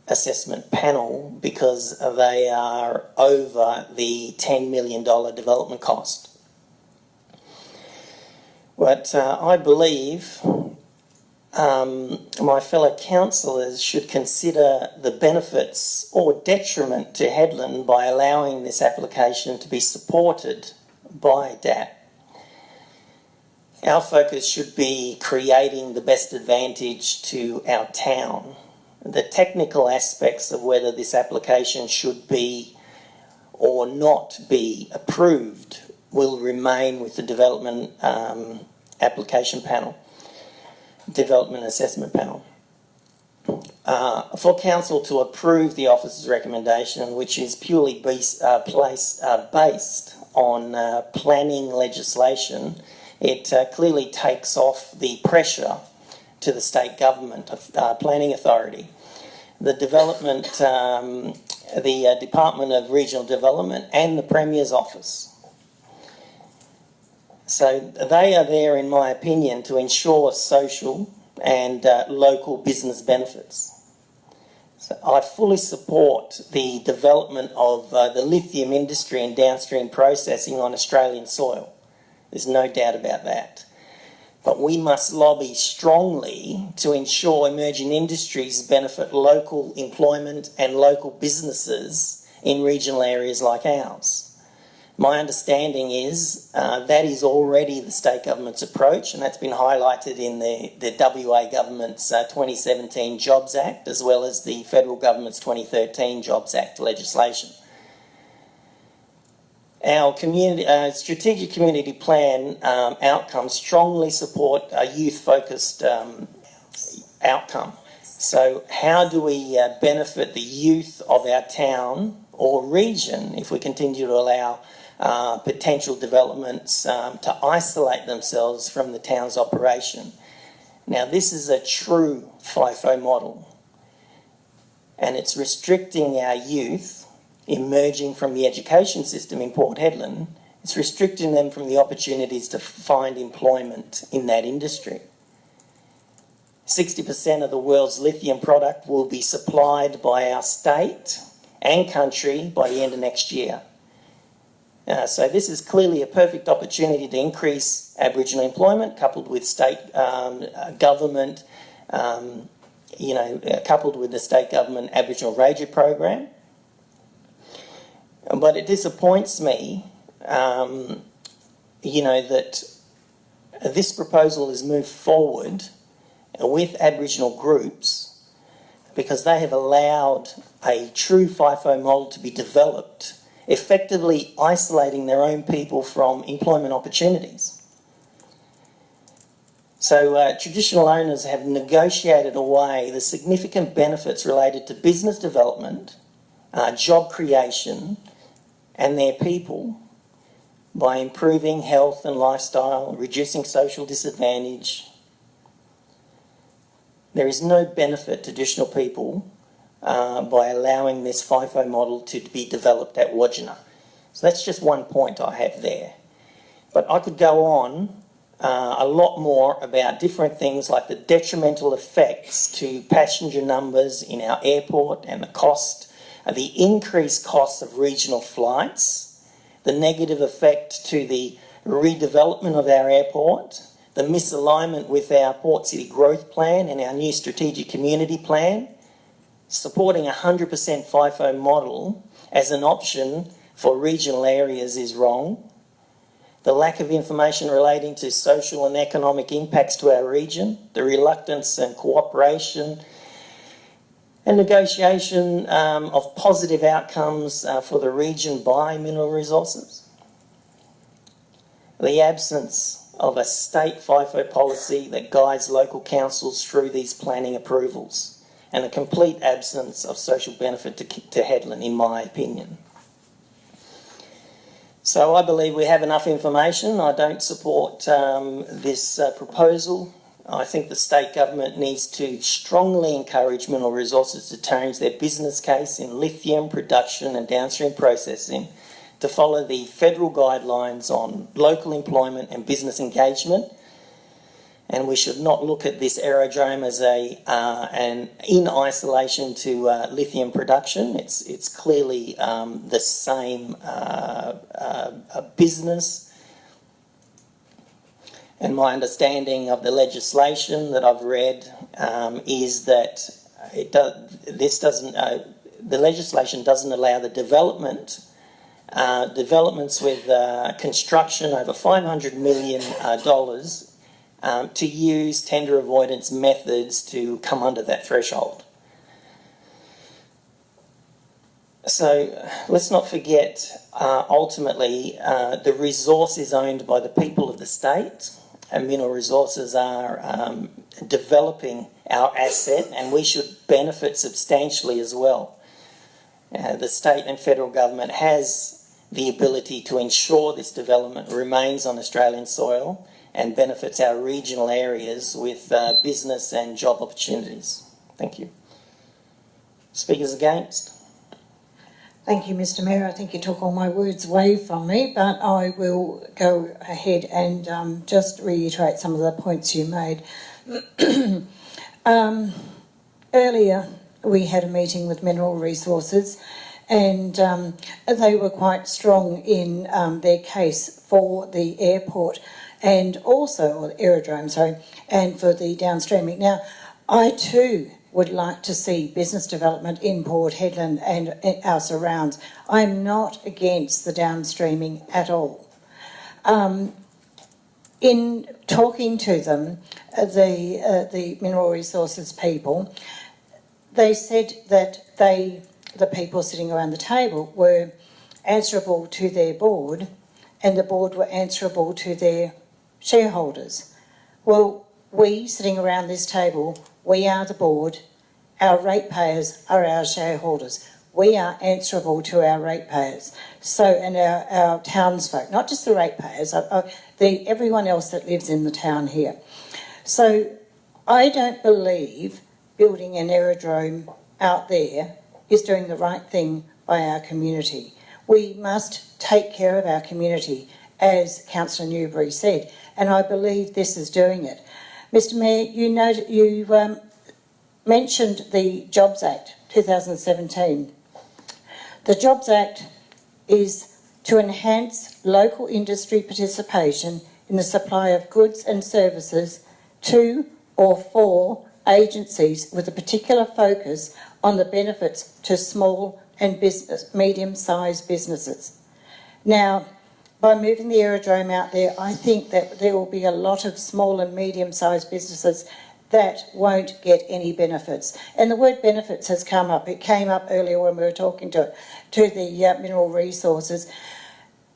Assessment Panel because they are over the $10 million development cost. But I believe my fellow councillors should consider the benefits or detriment to Hedland by allowing this application to be supported by DAP. Our focus should be creating the best advantage to our town. The technical aspects of whether this application should be or not be approved will remain with the Development Application Panel. Development Assessment Panel. For Council to approve the officer's recommendation, which is purely based on planning legislation, it clearly takes off the pressure to the state government, planning authority. The development, the Department of Regional Development and the Premier's office. So they are there, in my opinion, to ensure social and local business benefits. So I fully support the development of the lithium industry and downstream processing on Australian soil. There's no doubt about that. But we must lobby strongly to ensure emerging industries benefit local employment and local businesses in regional areas like ours. My understanding is that is already the state government's approach, and that's been highlighted in the WA government's 2017 Jobs Act, as well as the federal government's 2013 Jobs Act legislation. Our strategic community plan outcomes strongly support a youth-focused outcome. So how do we benefit the youth of our town or region if we continue to allow potential developments to isolate themselves from the town's operation. Now, this is a true FIFO model, and it's restricting our youth emerging from the education system in Port Hedland. It's restricting them from the opportunities to find employment in that industry. 60% of the world's lithium product will be supplied by our state and country by the end of next year. So this is clearly a perfect opportunity to increase Aboriginal employment, coupled with state government, coupled with the state government Aboriginal Ranger program. But it disappoints me, that this proposal is moved forward with Aboriginal groups because they have allowed a true FIFO model to be developed, effectively isolating their own people from employment opportunities. So traditional owners have negotiated away the significant benefits related to business development, job creation, and their people by improving health and lifestyle, reducing social disadvantage. There is no benefit to traditional people by allowing this FIFO model to be developed at Wodgina. So that's just one point I have there. But I could go on a lot more about different things like the detrimental effects to passenger numbers in our airport and the cost, the increased cost of regional flights, the negative effect to the redevelopment of our airport, the misalignment with our Port City Growth Plan and our new Strategic Community Plan, supporting a 100% FIFO model as an option for regional areas is wrong. The lack of information relating to social and economic impacts to our region, the reluctance and cooperation and negotiation of positive outcomes for the region by Mineral Resources. The absence of a state FIFO policy that guides local councils through these planning approvals, and a complete absence of social benefit to Hedland, in my opinion. So I believe we have enough information. I don't support this proposal. I think the state government needs to strongly encourage Mineral Resources to change their business case in lithium production and downstream processing to follow the federal guidelines on local employment and business engagement. And we should not look at this aerodrome as an in isolation to lithium production. It's clearly the same business. And my understanding of the legislation that I've read is that the legislation doesn't allow the developments with construction over $500 million to use tender avoidance methods to come under that threshold. So let's not forget, ultimately, the resource is owned by the people of the state, and Mineral Resources are developing our asset, and we should benefit substantially as well. The state and federal government has the ability to ensure this development remains on Australian soil and benefits our regional areas with business and job opportunities. Thank you. Speakers against? Thank you, Mr. Mayor. I think you took all my words away from me, but I will go ahead and just reiterate some of the points you made. Earlier, we had a meeting with Mineral Resources, and they were quite strong in their case for the airport and also, or the aerodrome, sorry, and for the downstreaming. Now, I too would like to see business development in Port Hedland and our surrounds. I'm not against the downstreaming at all. In talking to them, the Mineral Resources people, they said that the people sitting around the table were answerable to their board, and the board were answerable to their shareholders. Well, we sitting around this table, we are the board, our ratepayers are our shareholders. we are answerable to our ratepayers. So, and our townsfolk, not just the ratepayers, everyone else that lives in the town here. So I don't believe building an aerodrome out there is doing the right thing by our community. We must take care of our community, as Councillor Newbury said, and I believe this is doing it. Mr Mayor, you mentioned the Jobs Act 2017. The Jobs Act is to enhance local industry participation in the supply of goods and services to or for agencies with a particular focus on the benefits to small and medium-sized businesses. Now, by moving the aerodrome out there, I think that there will be a lot of small and medium-sized businesses that won't get any benefits. And the word benefits has come up. It came up earlier when we were talking to the Mineral Resources.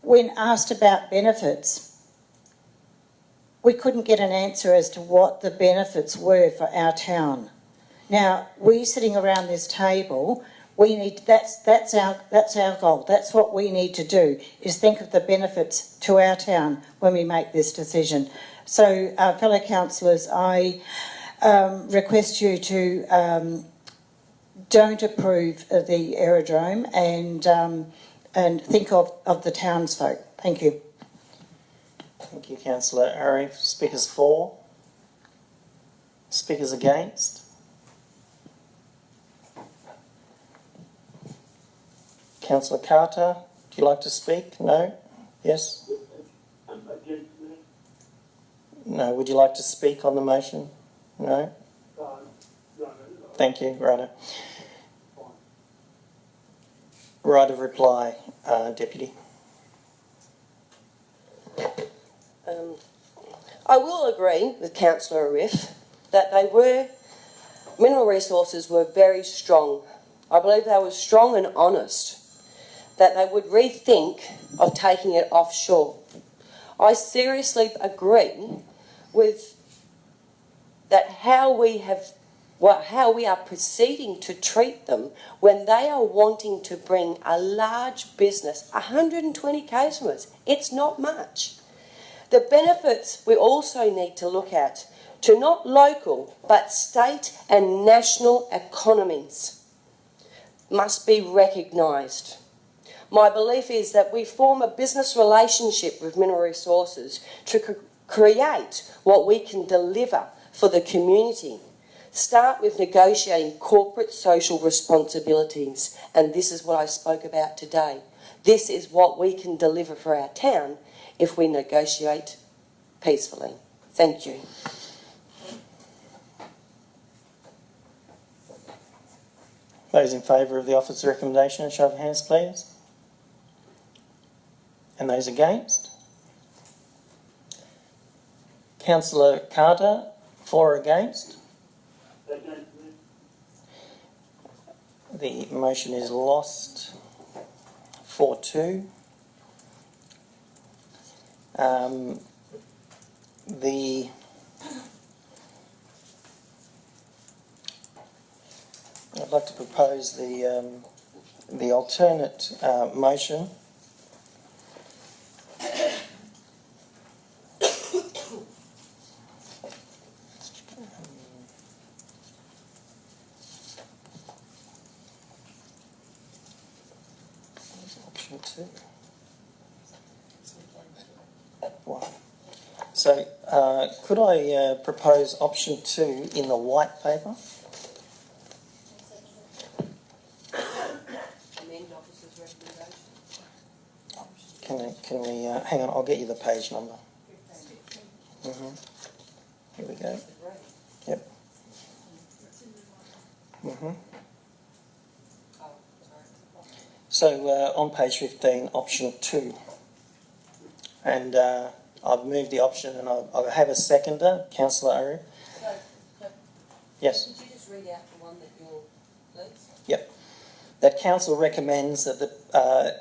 When asked about benefits, we couldn't get an answer as to what the benefits were for our town. Now, we sitting around this table, that's our goal. That's what we need to do, is think of the benefits to our town when we make this decision. So, fellow councillors, I request you to don't approve of the aerodrome and think of the townsfolk. Thank you. Thank you, Councillor Arif. Speakers for? Speakers against? Councillor Carter, do you like to speak? No? Yes? No. Would you like to speak on the motion? No? Thank you, Rada. Right of reply, Deputy. I will agree with Councillor Arif that Mineral Resources were very strong. I believe they were strong and honest, that they would rethink of taking it offshore. I seriously agree with that how we are proceeding to treat them when they are wanting to bring a large business, 120 customers. It's not much. The benefits we also need to look at to not local but state and national economies must be recognised. My belief is that we form a business relationship with Mineral Resources to create what we can deliver for the community. Start with negotiating corporate social responsibilities, and this is what I spoke about today. This is what we can deliver for our town if we negotiate peacefully. Thank you. Those in favour of the officer's recommendation, show of hands, please. And those against? Councillor Carter, for or against? The motion is lost. 4-2. I'd like to propose the alternate motion. Option 2. Wow. So, could I propose option 2 in the white paper? Can we hang on, I'll get you the page number. Here we go. Yep. So on page 15, option 2. And I've moved the option and I have a seconder, Councillor Arif. Yes. Could you just read out the one that you're, please? Yep. That council recommends that the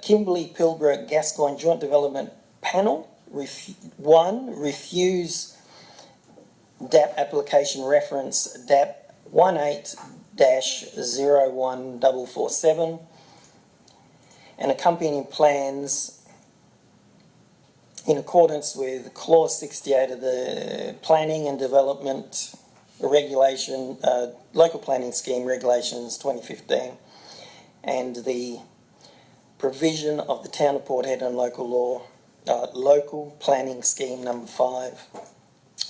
Kimberley-Pilbara Gascoyne Joint Development Panel, refuse DAP application reference DAP 18-01447 and accompanying plans in accordance with Clause 68 of the Planning and Development Regulation, Local Planning Scheme Regulations 2015, and the provision of the Town of Port Hedland Local Law, Local Planning Scheme number 5,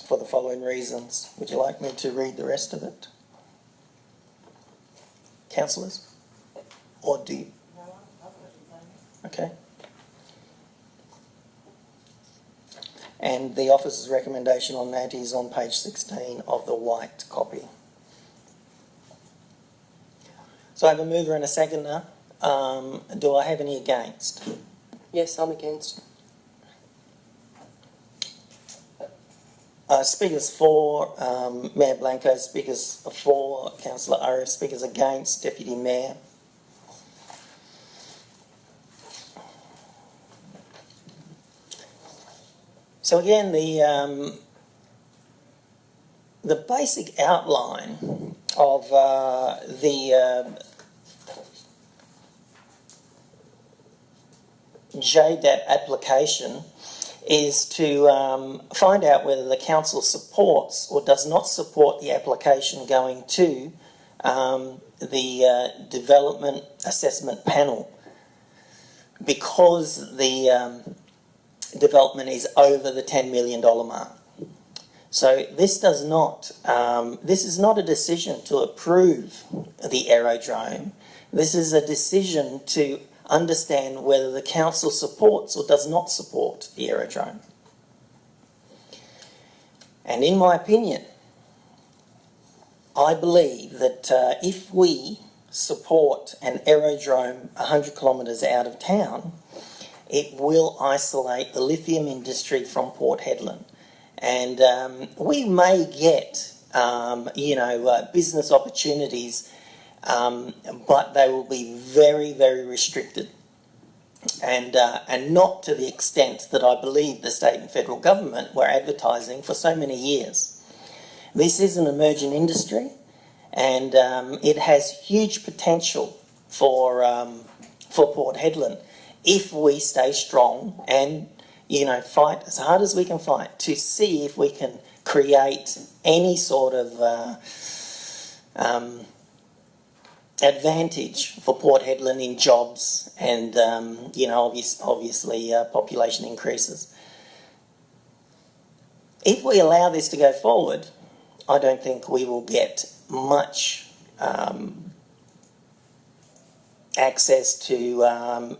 for the following reasons. Would you like me to read the rest of it, councillors? Or do you? Okay. And the officer's recommendation on that is on page 16 of the white copy. So I have a mover and a seconder. Do I have any against? Yes, I'm against. Speakers for, Mayor Blanco. Speakers for, Councillor Irish. Speakers against, Deputy Mayor. So again, the basic outline of the JDAP application is to find out whether the council supports or does not support the application going to the Development Assessment Panel, because the development is over the $10 million mark. So this does not, this is not a decision to approve the aerodrome. This is a decision to understand whether the council supports or does not support the aerodrome. And in my opinion, I believe that if we support an aerodrome 100 kilometres out of town, it will isolate the lithium industry from Port Hedland. And we may get, business opportunities, but they will be very, very restricted. And not to the extent that I believe the state and federal government were advertising for so many years. This is an emerging industry, and it has huge potential for Port Hedland if we stay strong and, fight as hard as we can fight to see if we can create any sort of advantage for Port Hedland in jobs and, obviously population increases. If we allow this to go forward, I don't think we will get much access to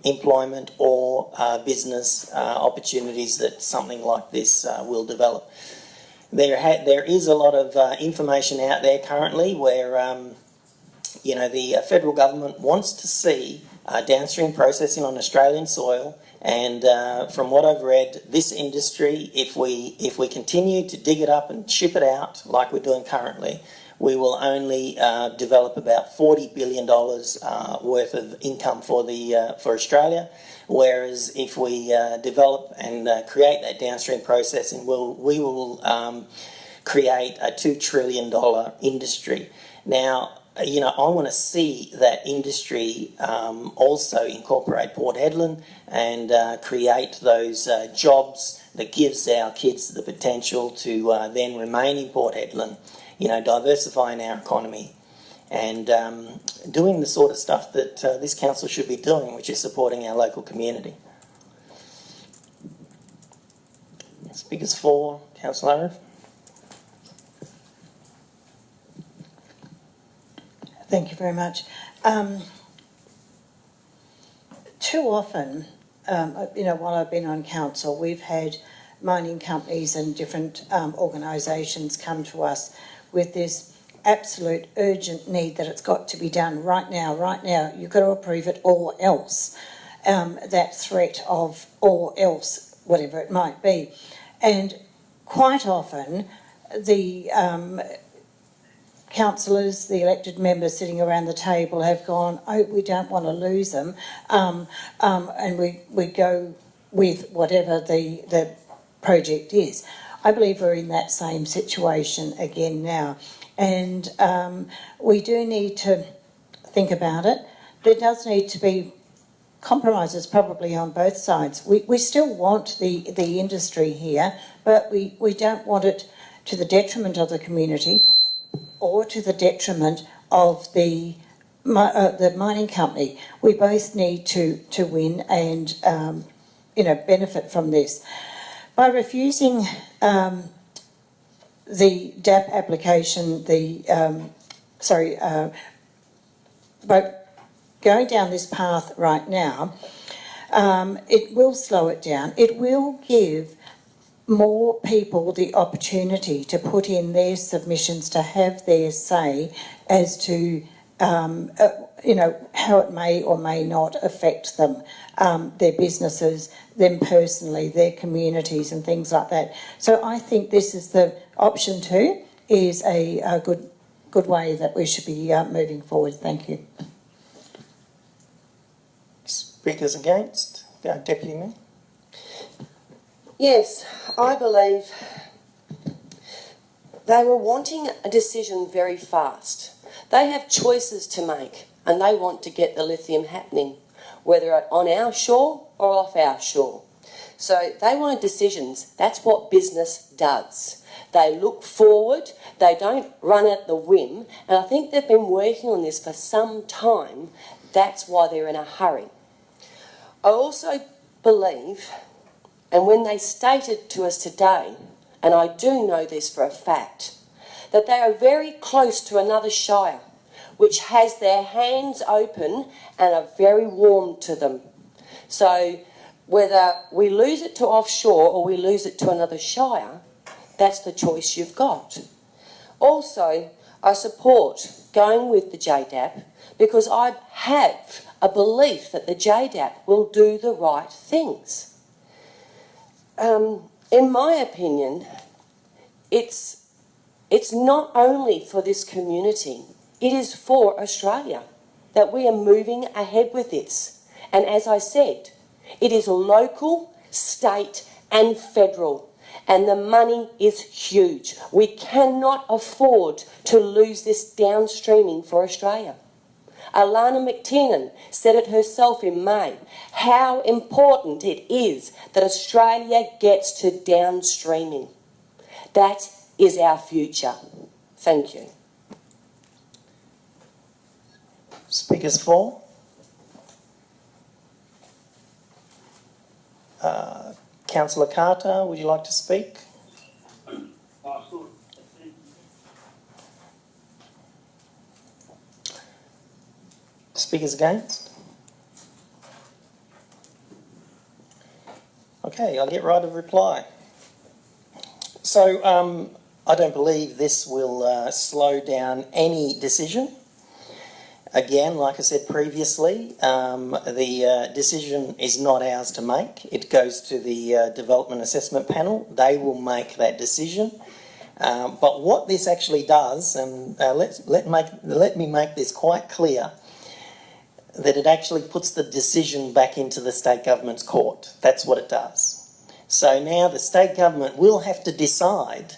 employment or business opportunities that something like this will develop. There is a lot of information out there currently where the federal government wants to see downstream processing on Australian soil, and from what I've read, this industry, if we continue to dig it up and ship it out like we're doing currently, we will only develop about $40 billion worth of income for Australia. Whereas if we develop and create that downstream processing, we will create a $2 trillion industry. Now, I want to see that industry also incorporate Port Hedland and create those jobs that gives our kids the potential to then remain in Port Hedland, diversifying our economy and doing the sort of stuff that this council should be doing, which is supporting our local community. Speakers for, Councillor Arif. Thank you very much. Too often, while I've been on council, we've had mining companies and different organisations come to us with this absolute urgent need that it's got to be done right now, you've got to approve it or else, that threat of or else, whatever it might be. And quite often, the councillors, the elected members sitting around the table have gone, oh, we don't want to lose them, and we go with whatever the project is. I believe we're in that same situation again now, and we do need to think about it. There does need to be compromises probably on both sides. We still want the industry here, but we don't want it to the detriment of the community or to the detriment of the mining company. We both need to win and benefit from this. By refusing the DAP application, by going down this path right now, it will slow it down. It will give more people the opportunity to put in their submissions, to have their say as to how it may or may not affect them, their businesses, them personally, their communities and things like that. So I think this is the option 2 is a good way that we should be moving forward. Thank you. Speakers against? Deputy Mayor? Yes, I believe they were wanting a decision very fast. They have choices to make and they want to get the lithium happening, whether on our shore or off our shore. So they wanted decisions. That's what business does. They look forward, they don't run at the whim, and I think they've been working on this for some time. That's why they're in a hurry. I also believe, and when they stated to us today, and I do know this for a fact, that they are very close to another shire which has their hands open and are very warm to them. So whether we lose it to offshore or we lose it to another shire, that's the choice you've got. Also, I support going with the JDAP because I have a belief that the JDAP will do the right things. In my opinion, it's not only for this community, it is for Australia that we are moving ahead with this. And as I said, it is local, state and federal, and the money is huge. We cannot afford to lose this downstreaming for Australia. Alana McTiernan said it herself in May, how important it is that Australia gets to downstreaming. That is our future. Thank you. Speakers for? Councillor Carter, would you like to speak? Speakers against? Okay, I'll get right of reply. So I don't believe this will slow down any decision. Again, like I said previously, the decision is not ours to make. It goes to the Development Assessment Panel. They will make that decision. But what this actually does, and let me make this quite clear, that it actually puts the decision back into the state government's court. That's what it does. So now the state government will have to decide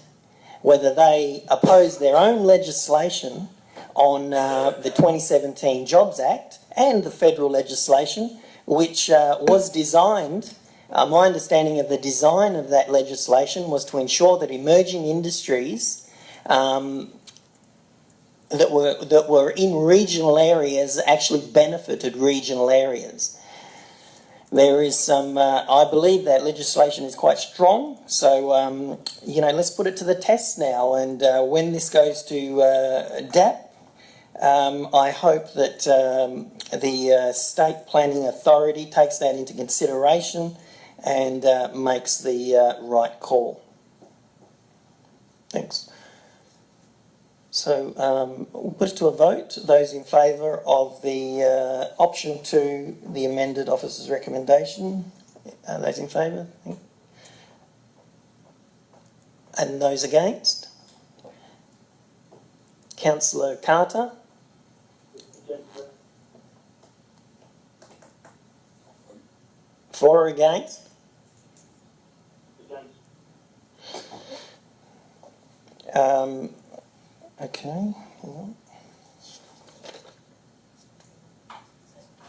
whether they oppose their own legislation on the 2017 Jobs Act and the federal legislation, which was designed, my understanding of the design of that legislation was to ensure that emerging industries that were in regional areas actually benefited regional areas. There is some, I believe that legislation is quite strong, so, let's put it to the test now, and when this goes to DAP, I hope that the State Planning Authority takes that into consideration and makes the right call. Thanks. So we'll put it to a vote. Those in favour of the option 2, the amended officer's recommendation, those in favour? And those against? Councillor Carter? For or against? Okay, hang on.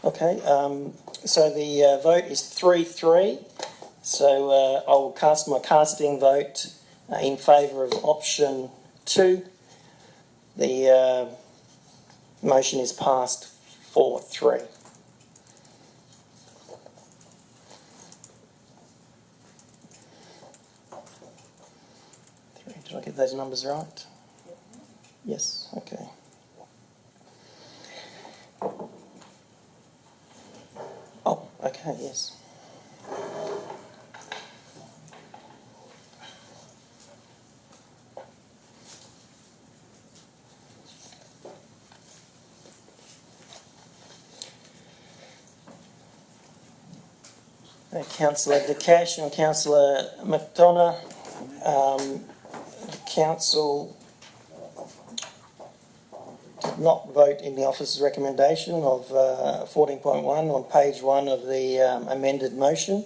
Okay, So the vote is 3-3. So I will cast my casting vote in favour of option 2. The motion is passed 4-3. Did I get those numbers right? Yes, okay. Oh, okay, yes. Councillor De Cash and Councillor McDonough. Council did not vote in the officer's recommendation of 14.1 on page 1 of the amended motion.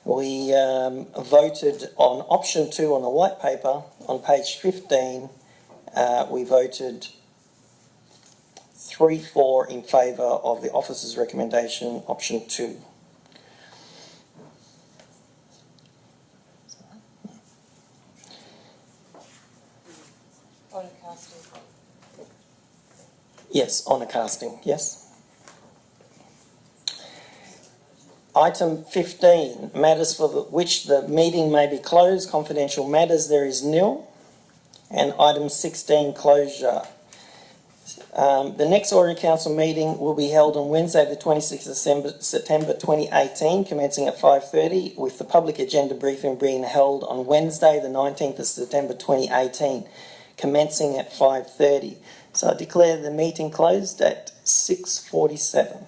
We voted on option 2 on the white paper on page 15. We voted 3-4 in favour of the officer's recommendation, option 2. On casting. Yes, on a casting, yes. Item 15, matters for which the meeting may be closed, confidential matters, there is nil. And item 16, closure. The next Ordinary Council meeting will be held on Wednesday the 26th of September 2018, commencing at 5:30, with the public agenda briefing being held on Wednesday the 19th of September 2018, commencing at 5:30. So I declare the meeting closed at 6:47.